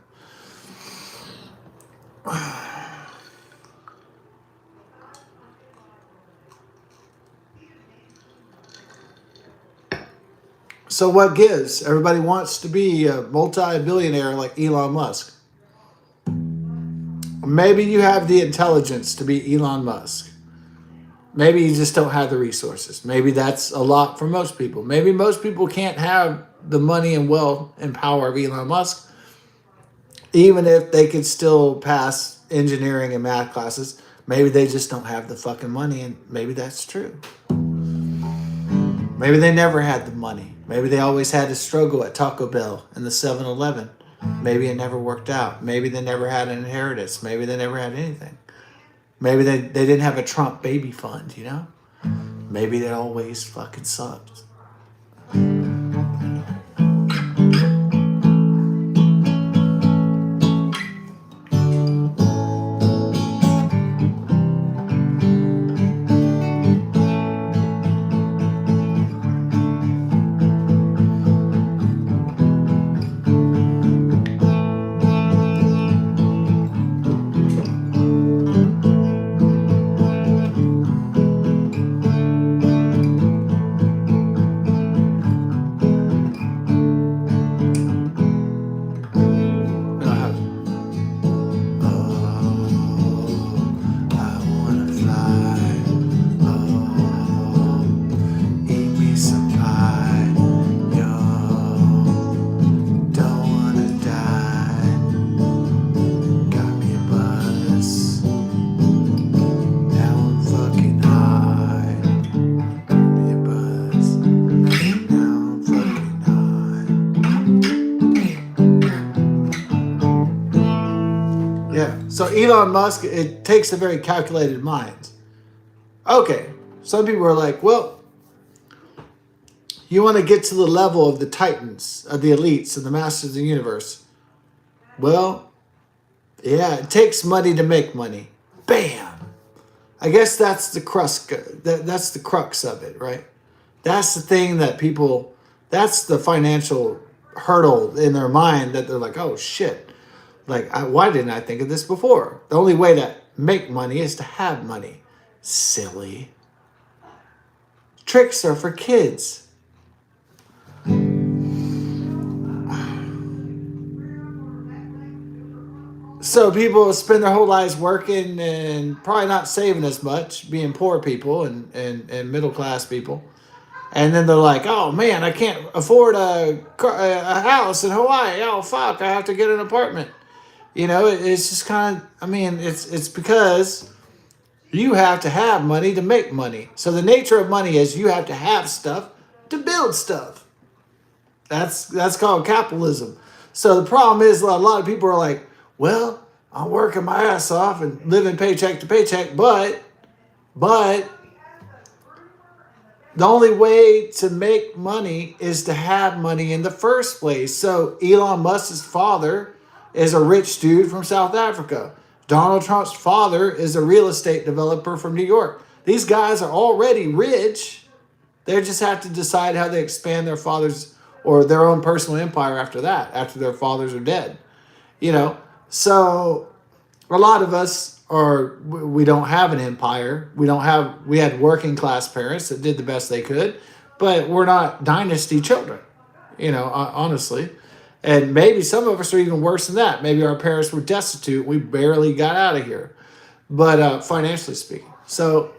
Speaker 1: So what gives? Everybody wants to be a multi-billionaire like Elon Musk. Maybe you have the intelligence to be Elon Musk. Maybe you just don't have the resources. Maybe that's a lot for most people. Maybe most people can't have the money and wealth and power of Elon Musk, even if they could still pass engineering and math classes. Maybe they just don't have the fucking money, and maybe that's true. Maybe they never had the money. Maybe they always had to struggle at Taco Bell and the 7-Eleven. Maybe it never worked out. Maybe they never had an inheritance. Maybe they never had anything. Maybe they didn't have a Trump baby fund, you know? Maybe it always fucking sucked. So Elon Musk, it takes a very calculated mind. Okay, some people are like, well, you want to get to the level of the titans, of the elites, and the masters of the universe. Well, yeah, it takes money to make money. Bam! I guess that's the crux. That's the crux of it, right? That's the thing that people. That's the financial hurdle in their mind that they're like, oh shit. Like, why didn't I think of this before? The only way to make money is to have money. Silly. Tricks are for kids. So people spend their whole lives working and probably not saving as much, being poor people and middle class people. And then they're like, oh man, I can't afford a house in Hawaii. Oh fuck, I have to get an apartment. You know, it's just kind of, I mean, it's because you have to have money to make money. So the nature of money is you have to have stuff to build stuff. That's called capitalism. So the problem is a lot of people are like, well, I'm working my ass off and living paycheck to paycheck, but the only way to make money is to have money in the first place. So Elon Musk's father is a rich dude from South Africa. Donald Trump's father is a real estate developer from New York. These guys are already rich. They just have to decide how they expand their father's or their own personal empire after that, after their fathers are dead. You know, so a lot of us we don't have an empire. We had working class parents that did the best they could, but we're not dynasty children, you know, honestly. And maybe some of us are even worse than that. Maybe our parents were destitute. We barely got out of here, but financially speaking. So,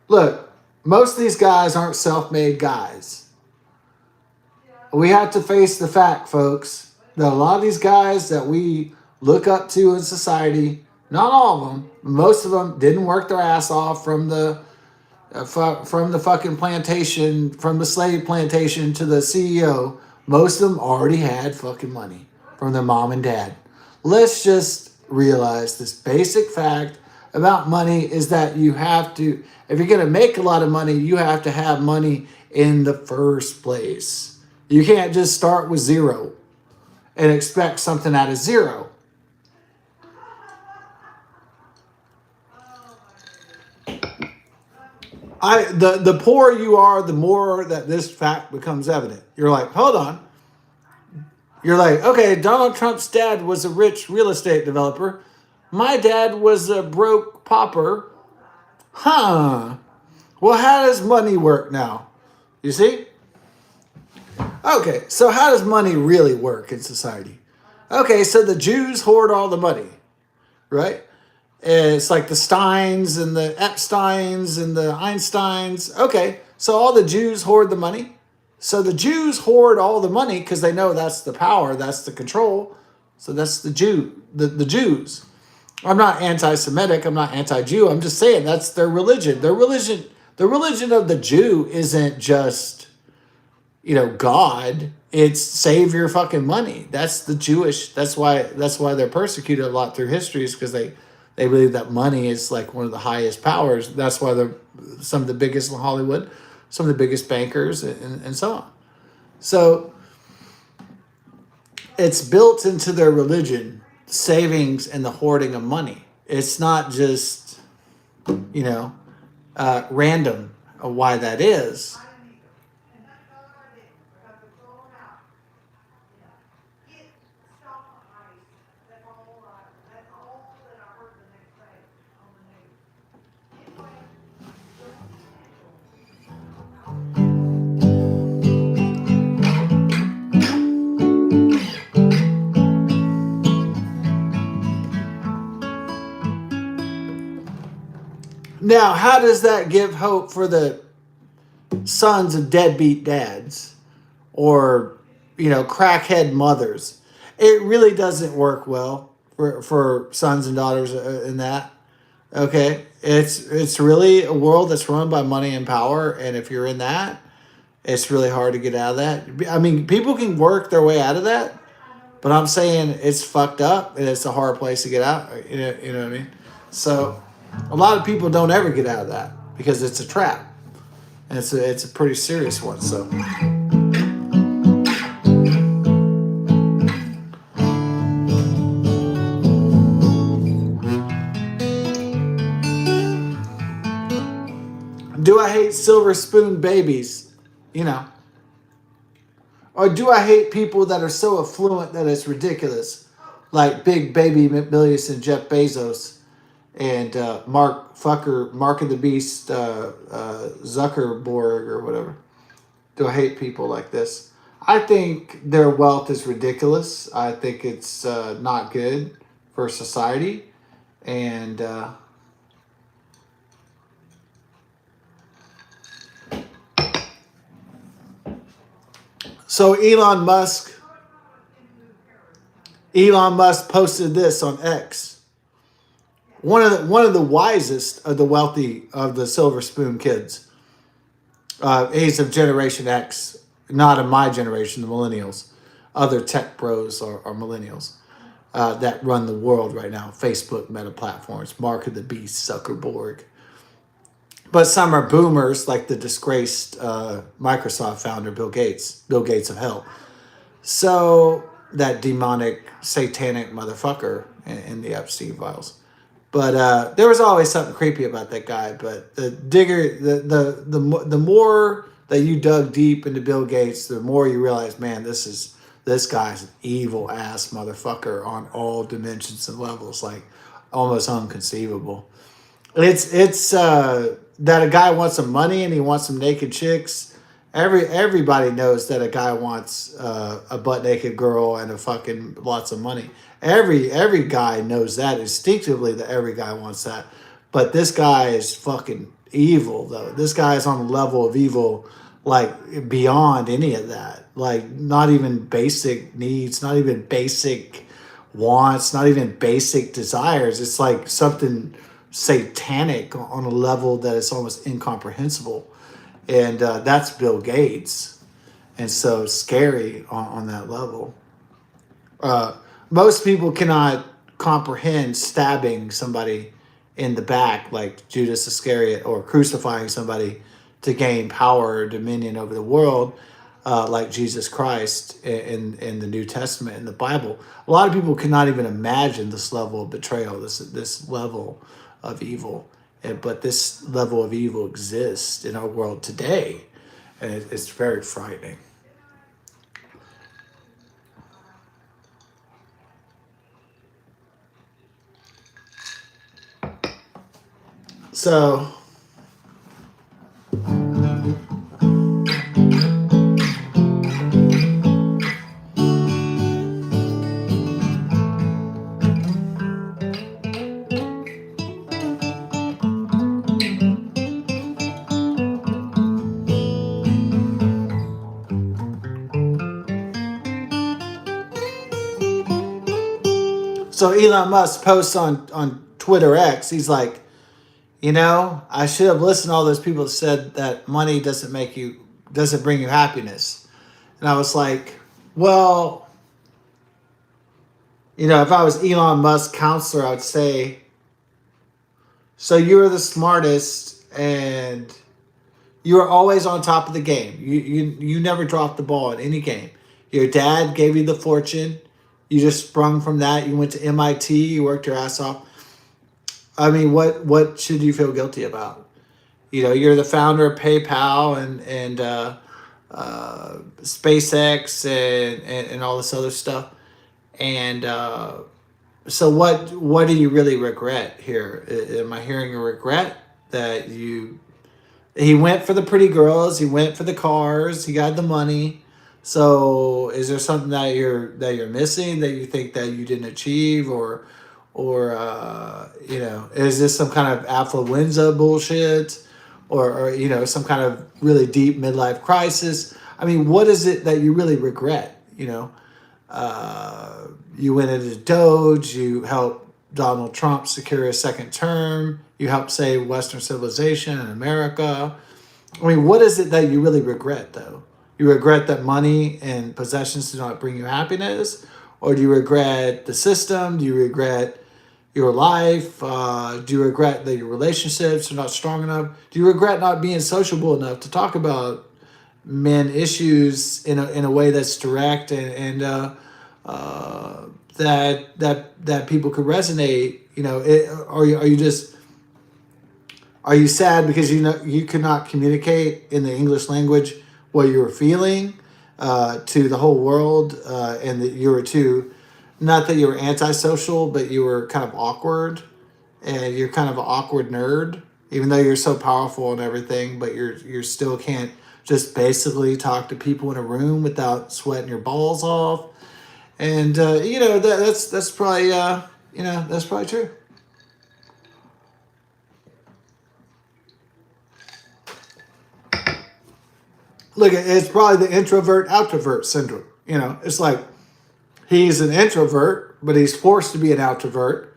Speaker 1: look, most of these guys aren't self-made guys. We have to face the fact, folks, that a lot of these guys that we look up to in society, not all of them, most of them didn't work their ass off from the fucking plantation, from the slave plantation to the CEO. Most of them already had fucking money from their mom and dad. Let's just realize this basic fact about money is that you have to, if you're going to make a lot of money, you have to have money in the first place. You can't just start with zero and expect something out of zero. The poorer you are, the more that this fact becomes evident. You're like, hold on. You're like, okay, Donald Trump's dad was a rich real estate developer. My dad was a broke pauper. Huh. Well, how does money work now? You see? Okay, so how does money really work in society? Okay, so the Jews hoard all the money, right? It's like the Steins and the Epsteins and the Einsteins. Okay, so all the Jews hoard the money. So the Jews hoard all the money because they know that's the power, that's the control. So that's the Jews. I'm not anti-Semitic. I'm not anti-Jew. I'm just saying that's their religion. The religion of the Jew isn't just, God. It's save your fucking money. That's the Jewish. That's why they're persecuted a lot through history, is because they believe that money is like one of the highest powers. That's why they're some of the biggest in Hollywood, some of the biggest bankers, and so on. So it's built into their religion, savings and the hoarding of money. It's not just, random why that is.
Speaker 2: And that's all I did, because it's all out. Get stop ice. That's all that I heard the next day on the news. Anyway,
Speaker 1: Now, how does that give hope for the sons of deadbeat dads or, crackhead mothers? It really doesn't work well for sons and daughters in that. Okay, it's really a world that's run by money and power, and if you're in that, it's really hard to get out of that. I mean, people can work their way out of that, but I'm saying it's fucked up and it's a hard place to get out. You know what I mean? So a lot of people don't ever get out of that because it's a trap, and it's a pretty serious one. So. Do I hate silver spoon babies? Or do I hate people that are so affluent that it's ridiculous? Like Big Baby McMillius and Jeff Bezos and Mark of the Beast, Zuckerberg or whatever. Do I hate people like this? I think their wealth is ridiculous. I think it's not good for society. And so Elon Musk posted this on X. One of the wisest of the wealthy of the silver spoon kids. He's of Generation X, not of my generation, the millennials. Other tech bros are millennials that run the world right now. Facebook, Meta platforms, Mark of the Beast, Zuckerberg. But some are boomers, like the disgraced Microsoft founder, Bill Gates of hell. So that demonic, satanic motherfucker in the Epstein files. But there was always something creepy about that guy. But the more that you dug deep into Bill Gates, the more you realize, man, this guy's an evil ass motherfucker on all dimensions and levels, like almost unconceivable. It's that a guy wants some money and he wants some naked chicks. Everybody knows that a guy wants a butt naked girl and a fucking lots of money. Every guy knows that instinctively, that every guy wants that. But this guy is fucking evil, though. This guy is on a level of evil like beyond any of that. Like not even basic needs, not even basic wants, not even basic desires. It's like something satanic on a level that is almost incomprehensible. And that's Bill Gates. And so scary on that level. Most people cannot comprehend stabbing somebody in the back like Judas Iscariot, or crucifying somebody to gain power or dominion over the world like Jesus Christ in the New Testament, in the Bible. A lot of people cannot even imagine this level of betrayal, this level of evil. But this level of evil exists in our world today, and it's very frightening. So So Elon Musk posts on Twitter X, he's like, I should have listened to all those people that said that money doesn't bring you happiness. And I was like, well, if I was Elon Musk's counselor, I would say, so you were the smartest and you were always on top of the game. You never dropped the ball in any game. Your dad gave you the fortune. You just sprung from that. You went to MIT. You worked your ass off. I mean, what should you feel guilty about? You're the founder of PayPal and SpaceX and all this other stuff. And so what do you really regret here? Am I hearing a regret that he went for the pretty girls, he went for the cars, he got the money. So is there something that you're missing that you think that you didn't achieve, or is this some kind of affluenza bullshit, or some kind of really deep midlife crisis? I mean, what is it that you really regret? You went into Doge, you helped Donald Trump secure a second term, you helped save Western civilization and America. I mean, what is it that you really regret, though? You regret that money and possessions do not bring you happiness? Or do you regret the system? Do you regret your life? Do you regret that your relationships are not strong enough? Do you regret not being sociable enough to talk about men issues in a way that's direct and that people could resonate? Are you sad because you could not communicate in the English language what you were feeling to the whole world, and that you were not that you were antisocial, but you were kind of awkward, and you're kind of an awkward nerd, even though you're so powerful and everything, but you're still can't just basically talk to people in a room without sweating your balls off, and that's probably that's probably true. Look, it's probably the introvert-outrovert syndrome. It's like he's an introvert, but he's forced to be an outrovert,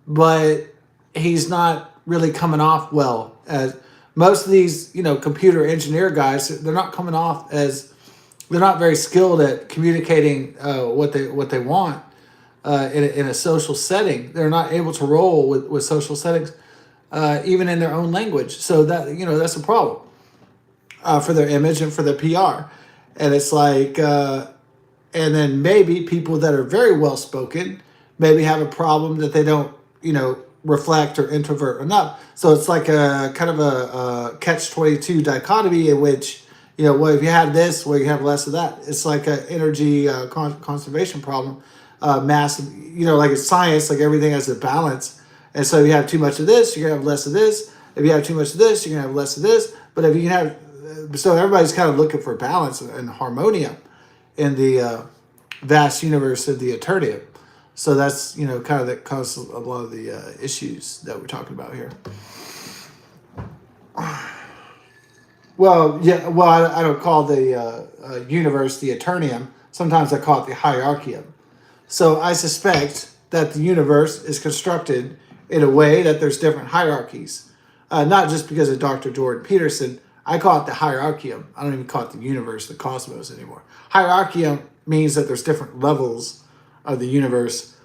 Speaker 1: but he's not really coming off well. As most of these, computer engineer guys, they're not coming off as, they're not very skilled at communicating what they want in a social setting. They're not able to roll with social settings, even in their own language. So that's a problem. For their image and for their PR. And it's like, and then maybe people that are very well spoken maybe have a problem that they don't, reflect or introvert enough. So it's like a kind of a catch-22 dichotomy in which, well, if you have this, well, you have less of that. It's like an energy conservation problem, massive, like it's science, like everything has a balance. And so if you have too much of this, you're going to have less of this. If you have too much of this, you're going to have less of this. But if you can have, so everybody's kind of looking for balance and harmonium in the vast universe of the Eternium. So that's, kind of that causes a lot of the issues that we're talking about here. Well, yeah, I don't call the universe the Eternium. Sometimes I call it the Hierarchium. So I suspect that the universe is constructed in a way that there's different hierarchies. Not just because of Dr. Jordan Peterson. I call it the Hierarchium. I don't even call it the universe, the cosmos anymore. Hierarchium means that there's different levels of the universe.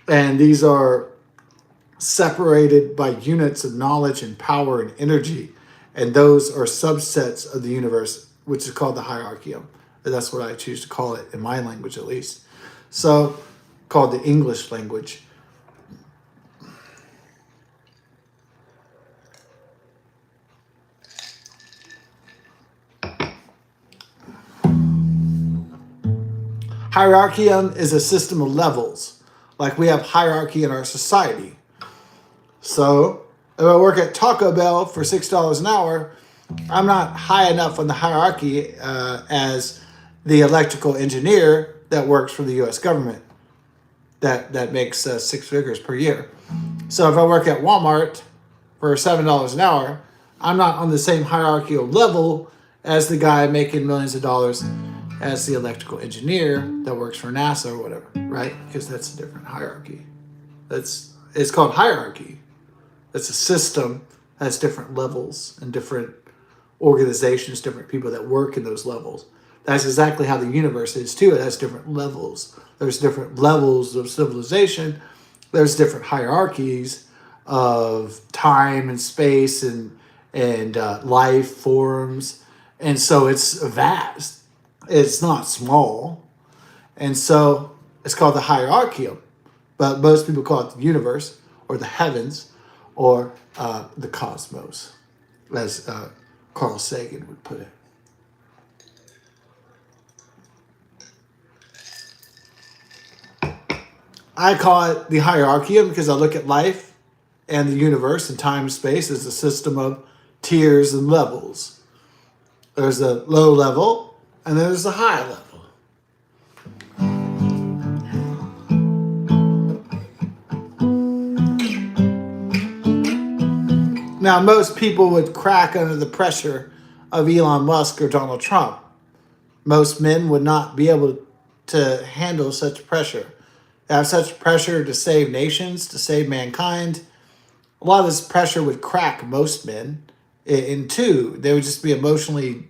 Speaker 1: And these are separated by units of knowledge and power and energy. And those are subsets of the universe, which is called the Hierarchium. And that's what I choose to call it, in my language at least. So, called the English language. Hierarchium is a system of levels, like we have hierarchy in our society. So, if I work at Taco Bell for $6 an hour, I'm not high enough on the hierarchy as the electrical engineer that works for the U.S. government that makes 6 figures per year. So, if I work at Walmart for $7 an hour, I'm not on the same hierarchical level as the guy making millions of dollars as the electrical engineer that works for NASA or whatever, right? Because that's a different hierarchy. It's called hierarchy. It's a system that has different levels and different organizations, different people that work in those levels. That's exactly how the universe is too. It has different levels. There's different levels of civilization. There's different hierarchies of time and space and life forms, and so it's vast. It's not small, and so it's called the hierarchium. But most people call it the universe or the heavens or the cosmos, as Carl Sagan would put it. I call it the hierarchium because I look at life and the universe and time and space as a system of tiers and levels. There's a low level and there's a high level. Now, most people would crack under the pressure of Elon Musk or Donald Trump. Most men would not be able to handle such pressure. They have such pressure to save nations, to save mankind. A lot of this pressure would crack most men in two. They would just be emotionally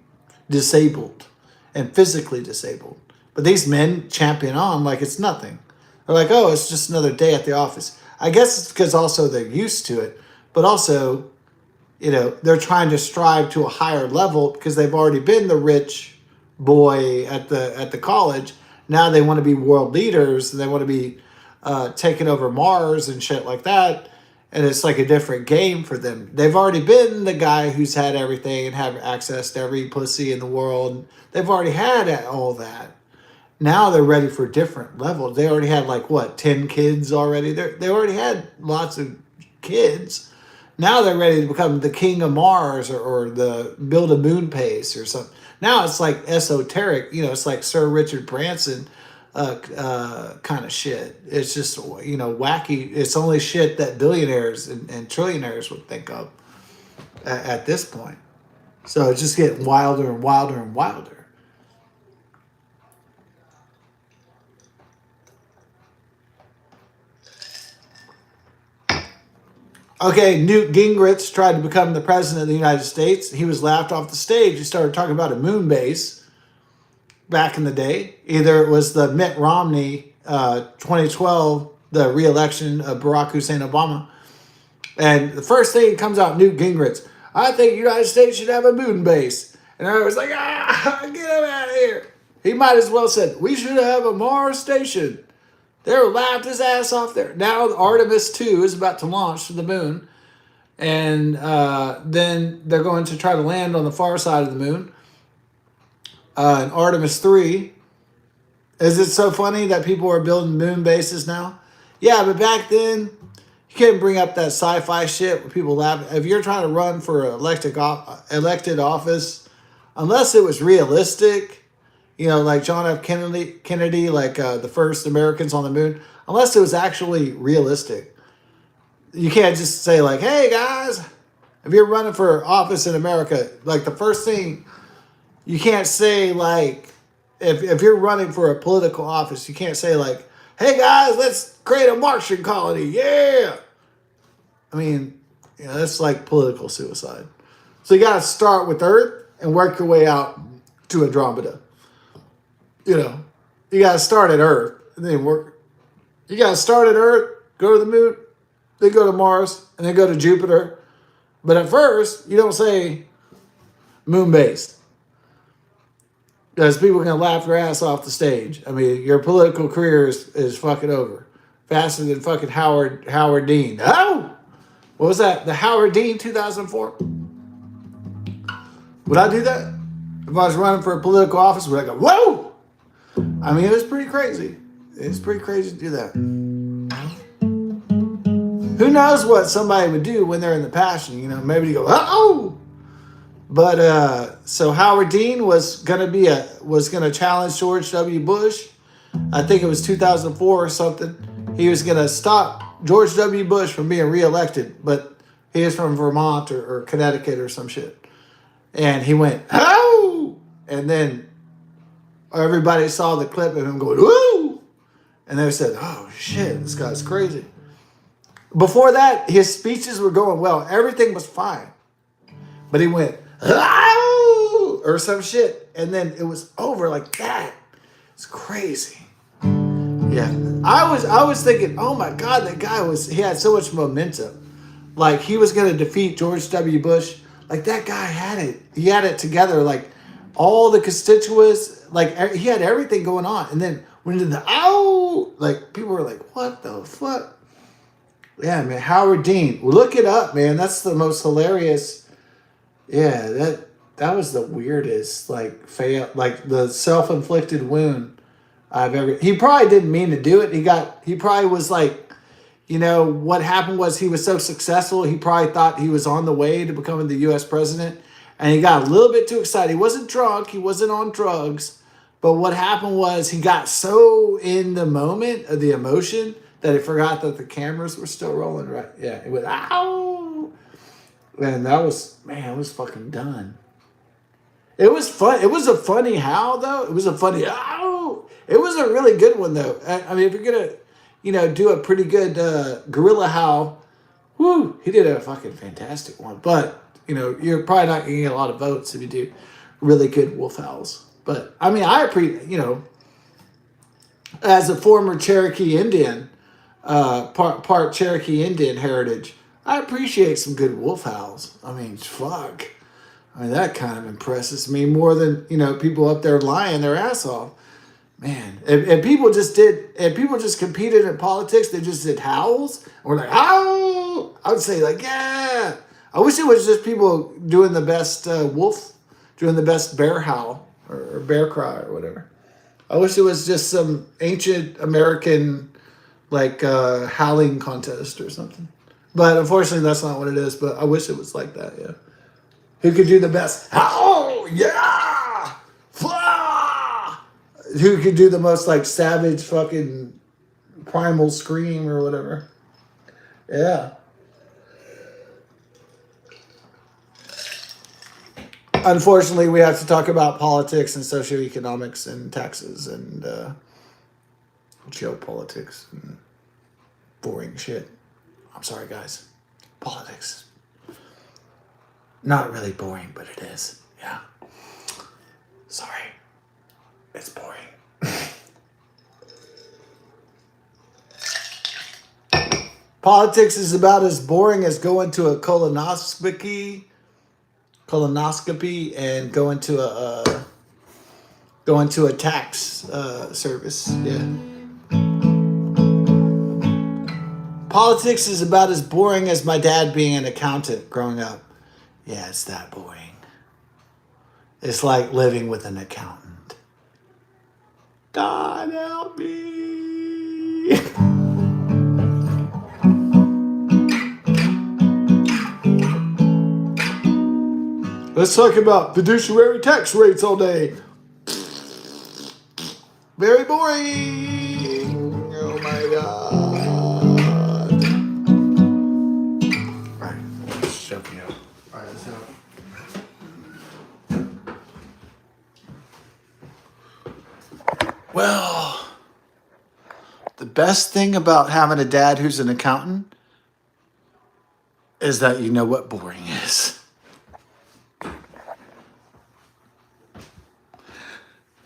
Speaker 1: disabled and physically disabled. But these men champion on like it's nothing. They're like, oh, it's just another day at the office. I guess it's because also they're used to it, but also, they're trying to strive to a higher level because they've already been the rich boy at the college. Now they want to be world leaders and they want to be taking over Mars and shit like that. And it's like a different game for them. They've already been the guy who's had everything and have access to every pussy in the world. They've already had all that. Now they're ready for different levels. They already had 10 kids already. They already had lots of kids. Now they're ready to become the king of Mars or the build a moon base or something. Now it's like esoteric, it's like Sir Richard Branson kind of shit. It's just, wacky. It's only shit that billionaires and trillionaires would think of at this point. So it's just getting wilder and wilder and wilder. Okay, Newt Gingrich tried to become the president of the United States. He was laughed off the stage. He started talking about a moon base back in the day. Either it was the Mitt Romney 2012, the re-election of Barack Hussein Obama. And the first thing comes out, Newt Gingrich, I think the United States should have a moon base. And I was like, get him out of here. He might as well said, we should have a Mars station. They were laughed his ass off there. Now Artemis 2 is about to launch to the moon. And then they're going to try to land on the far side of the moon. And Artemis 3. Is it so funny that people are building moon bases now? Yeah, but back then, you can't bring up that sci-fi shit where people laugh. If you're trying to run for an elected office, unless it was realistic, like John F. Kennedy, like the first Americans on the moon, unless it was actually realistic. You can't just say like, hey guys, if you're running for office in America, like the first thing, you can't say like, if you're running for a political office, you can't say like, hey guys, let's create a Martian colony, yeah. I mean, that's like political suicide. So you got to start with Earth and work your way out to Andromeda. You got to start at Earth and then work. You got to start at Earth, go to the moon, then go to Mars, and then go to Jupiter. But at first, you don't say moon base. Because people are going to laugh their ass off the stage. I mean, your political career is fucking over. Faster than fucking Howard Dean. Oh! What was that? The Howard Dean 2004? Would I do that? If I was running for a political office, would I go, whoa! I mean, it was pretty crazy. It's pretty crazy to do that. Who knows what somebody would do when they're in the passion, maybe to go, uh-oh! But, so Howard Dean was going to challenge George W. Bush. I think it was 2004 or something. He was going to stop George W. Bush from being reelected, but he is from Vermont or Connecticut or some shit. And he went, oh! And then everybody saw the clip of him going, woo! And they said, oh shit, this guy's crazy. Before that, his speeches were going well. Everything was fine. But he went, "Ow!" or some shit. And then it was over like that. It's crazy. Yeah. I was thinking, oh my God, he had so much momentum. Like he was going to defeat George W. Bush. Like that guy had it. He had it together. Like all the constituents, like he had everything going on. And then when he did the ow, like people were like, what the fuck? Yeah, man. Howard Dean. Look it up, man. That's the most hilarious. Yeah, that was the weirdest, like the self-inflicted wound I've ever. He probably didn't mean to do it. He probably was like, what happened was he was so successful. He probably thought he was on the way to becoming the U.S. president, and he got a little bit too excited. He wasn't drunk. He wasn't on drugs. But what happened was he got so in the moment of the emotion that he forgot that the cameras were still rolling. Right? Yeah. It was ow. And it was fucking done. It was fun. It was a funny howl, though. It was a funny ow. It was a really good one, though. I mean, if you're gonna, do a pretty good gorilla howl, whoo, he did a fucking fantastic one. But you're probably not gonna get a lot of votes if you do really good wolf howls. But I mean, I appreciate, as a former Cherokee Indian, part Cherokee Indian heritage, I appreciate some good wolf howls. I mean, fuck. I mean, that kind of impresses me more than, people up there lying their ass off. Man, if people just competed in politics, they just did howls, or like, howl, I would say like, yeah. I wish it was just people doing the best doing the best bear howl, or bear cry, or whatever. I wish it was just some ancient American, like, howling contest or something. But unfortunately, that's not what it is. But I wish it was like that, yeah. Who could do the best? Oh, yeah! Flah! Who could do the most, like, savage fucking primal scream or whatever? Yeah. Unfortunately, we have to talk about politics and socioeconomics and taxes and geopolitics and boring shit. I'm sorry, guys. Politics. Not really boring, but it is. Yeah. Sorry. It's boring. Politics is about as boring as going to a colonoscopy and going to a tax service. Yeah. Politics is about as boring as my dad being an accountant growing up. Yeah, it's that boring. It's like living with an accountant. God help me. Let's talk about fiduciary tax rates all day. Very boring. Oh my God. Well, the best thing about having a dad who's an accountant is that you know what boring is.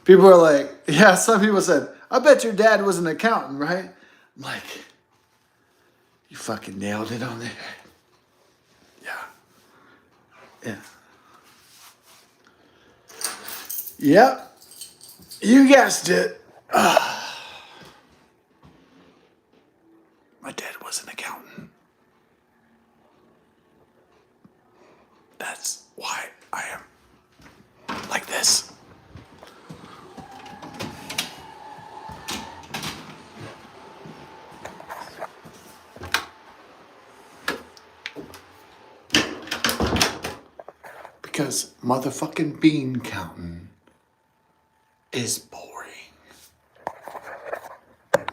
Speaker 1: People are like, yeah, some people said, I bet your dad was an accountant, right? I'm like, you fucking nailed it on there. Yeah. Yeah. Yep. You guessed it. My dad was an accountant. That's why I am like this. Because motherfucking bean counting is boring.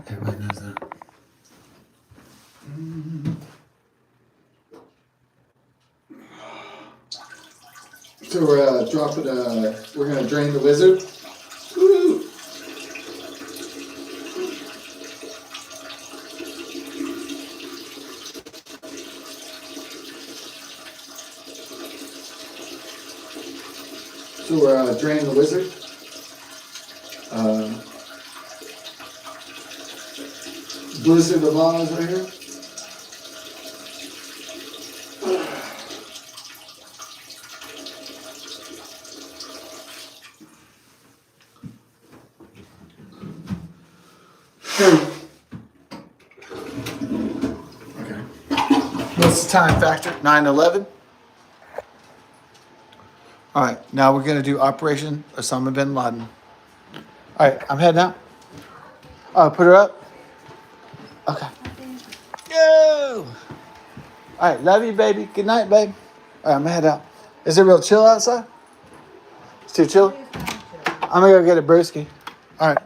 Speaker 1: Everybody knows that. So we're dropping we're gonna drain the wizard. Woo! for Drain the Wizard. Blizzard of Oz right here. Okay. What's the time factor? 9:11. All right, now we're gonna do Operation Osama bin Laden. All right, I'm heading out. Put her up. Okay. Go. All right, love you, baby. Good night, babe. All right, I'm gonna head out. Is it real chill outside? It's too chill. I'm gonna go get a brewski. All right,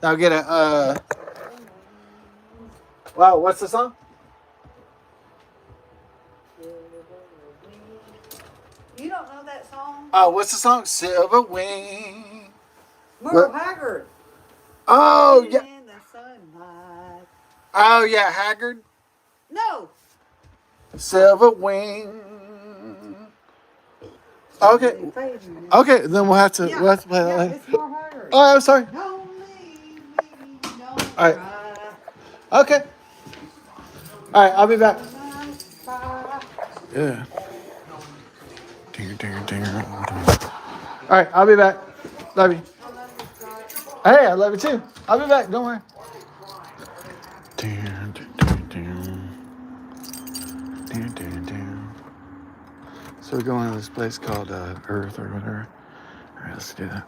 Speaker 1: now get a. Wow, what's the song?
Speaker 2: You don't know that song?
Speaker 1: Oh, what's the song? Silver Wing.
Speaker 2: Merle Haggard.
Speaker 1: Oh yeah.
Speaker 2: In the sunlight.
Speaker 1: Oh yeah, Haggard.
Speaker 2: No.
Speaker 1: Silver Wing. Okay. Okay, then we'll have to play that later.
Speaker 2: It's Merle Haggard.
Speaker 1: Oh, I'm sorry.
Speaker 2: Don't leave me, don't
Speaker 1: All right.
Speaker 2: cry.
Speaker 1: Okay. All right, I'll be back. Yeah. All right, I'll be back. Love you. Hey, I love you too. I'll be back. Don't worry. So we're going to this place called Earth or whatever. All right, let's do that.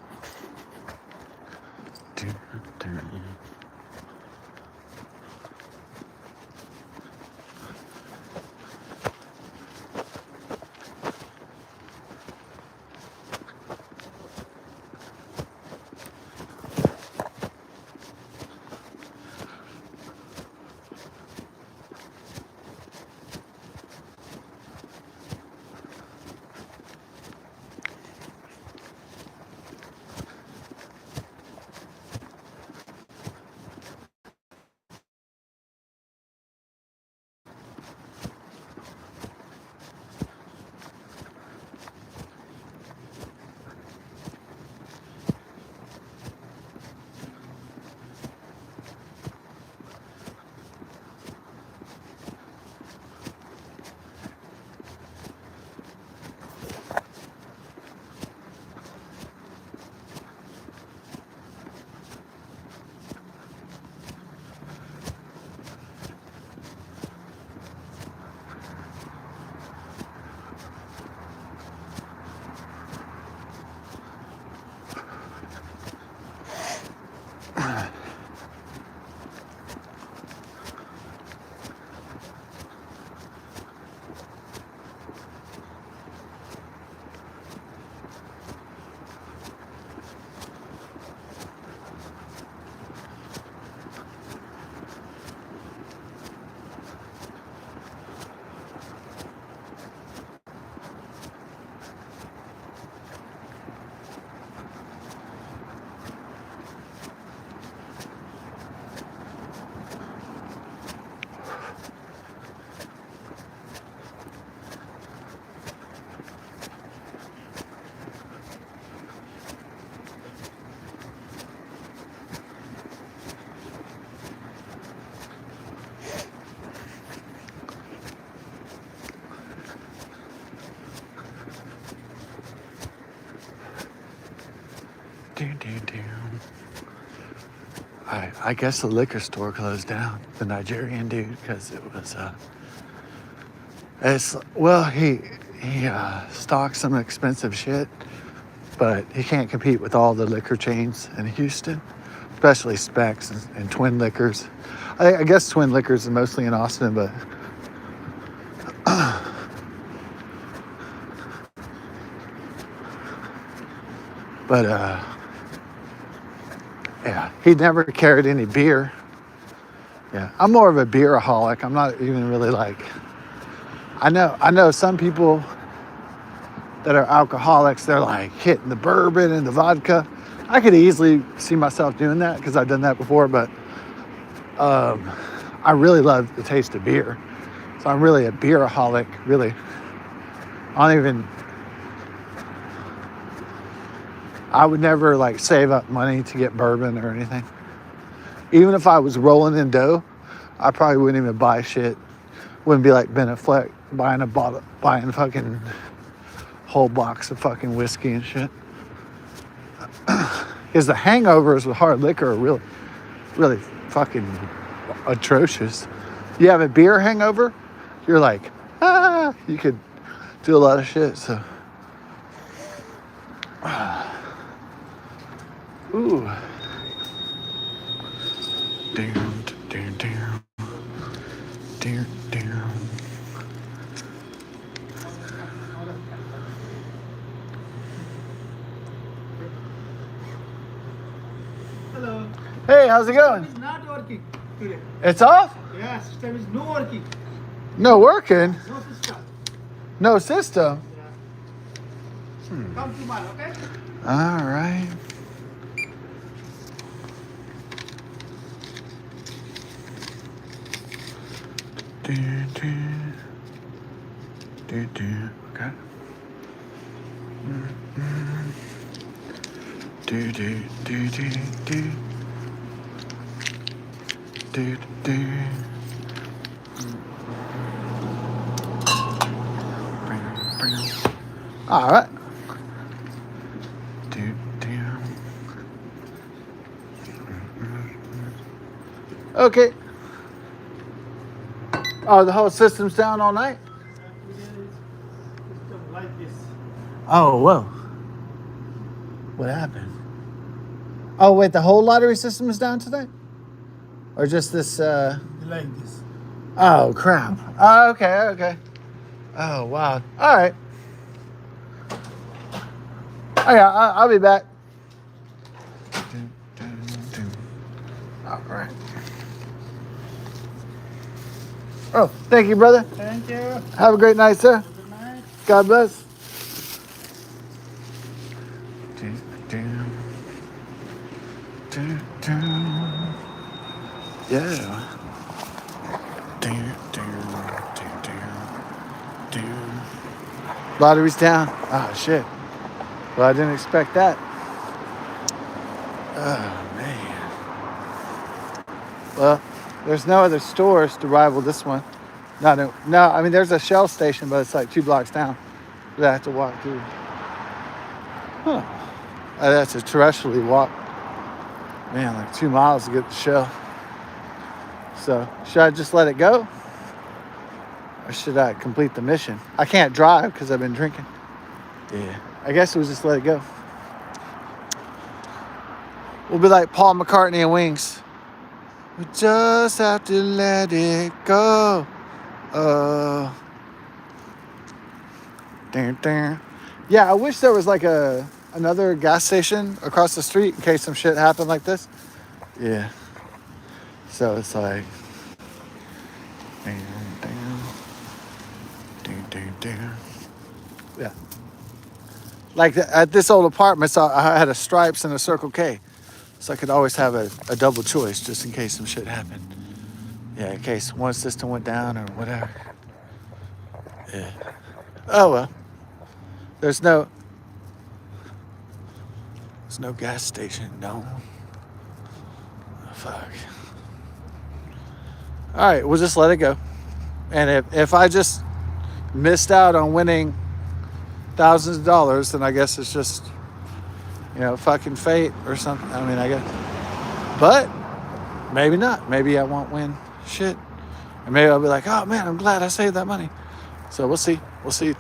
Speaker 1: I guess the liquor store closed down, the Nigerian dude, because it was he stocks some expensive shit, but he can't compete with all the liquor chains in Houston, especially Specs and Twin Liquors. I guess Twin Liquors is mostly in Austin, but yeah, he never carried any beer. Yeah, I'm more of a beeraholic. I'm not even really like. I know some people that are alcoholics. They're like hitting the bourbon and the vodka. I could easily see myself doing that because I've done that before. But I really love the taste of beer, so I'm really a beeraholic. Really, I don't even. I would never like save up money to get bourbon or anything. Even if I was rolling in dough, I probably wouldn't even buy shit. Wouldn't be like Ben Affleck buying a bottle, buying fucking whole box of fucking whiskey and shit. Because the hangovers with hard liquor are really, really fucking atrocious. You have a beer hangover, you're like, you could do a lot of shit. So, ooh. Damn, damn, damn, damn, damn.
Speaker 3: Hello.
Speaker 1: Hey, how's it going?
Speaker 3: It's not working today.
Speaker 1: It's off?
Speaker 3: Yeah, system is no working.
Speaker 1: No working?
Speaker 3: No system.
Speaker 1: No system?
Speaker 3: Yeah. Come tomorrow, okay?
Speaker 1: All right. Do, do, do, do. Okay. Do, do, do, do, do. Do, do. All right. Do, do. Okay. Oh, the whole system's down all night?
Speaker 3: System like this.
Speaker 1: Oh, whoa. What happened? Oh, wait, the whole lottery system is down today? Or just this,
Speaker 3: Like this.
Speaker 1: Oh, crap. Oh, okay, okay. Oh, wow. All right. Oh, yeah, I'll be back. All right. Oh, thank you, brother.
Speaker 3: Thank you.
Speaker 1: Have a great night, sir.
Speaker 3: Good night.
Speaker 1: God bless. Yeah. Lottery's down. Oh, shit. Well, I didn't expect that. Oh, man. Well, there's no other stores to rival this one. No, I mean, there's a Shell station, but it's like 2 blocks down that I have to walk through. Huh. That's a terrestrially walk. Man, like 2 miles to get to Shell. So, should I just let it go? Or should I complete the mission? I can't drive because I've been drinking. Yeah. I guess we'll just let it go. We'll be like Paul McCartney and Wings. We just have to let it go. Yeah, I wish there was like another gas station across the street in case some shit happened like this. Yeah. So it's like, yeah. Like at this old apartment, so I had a Stripes and a Circle K, so I could always have a double choice just in case some shit happened. Yeah, in case one system went down or whatever. Yeah. Oh well. There's no gas station. No. Oh, fuck. All right, we'll just let it go. And if I just missed out on winning thousands of dollars, then I guess it's just, fucking fate or something. I mean, I guess. But maybe not. Maybe I won't win shit. And maybe I'll be like, oh man, I'm glad I saved that money. So we'll see. We'll see.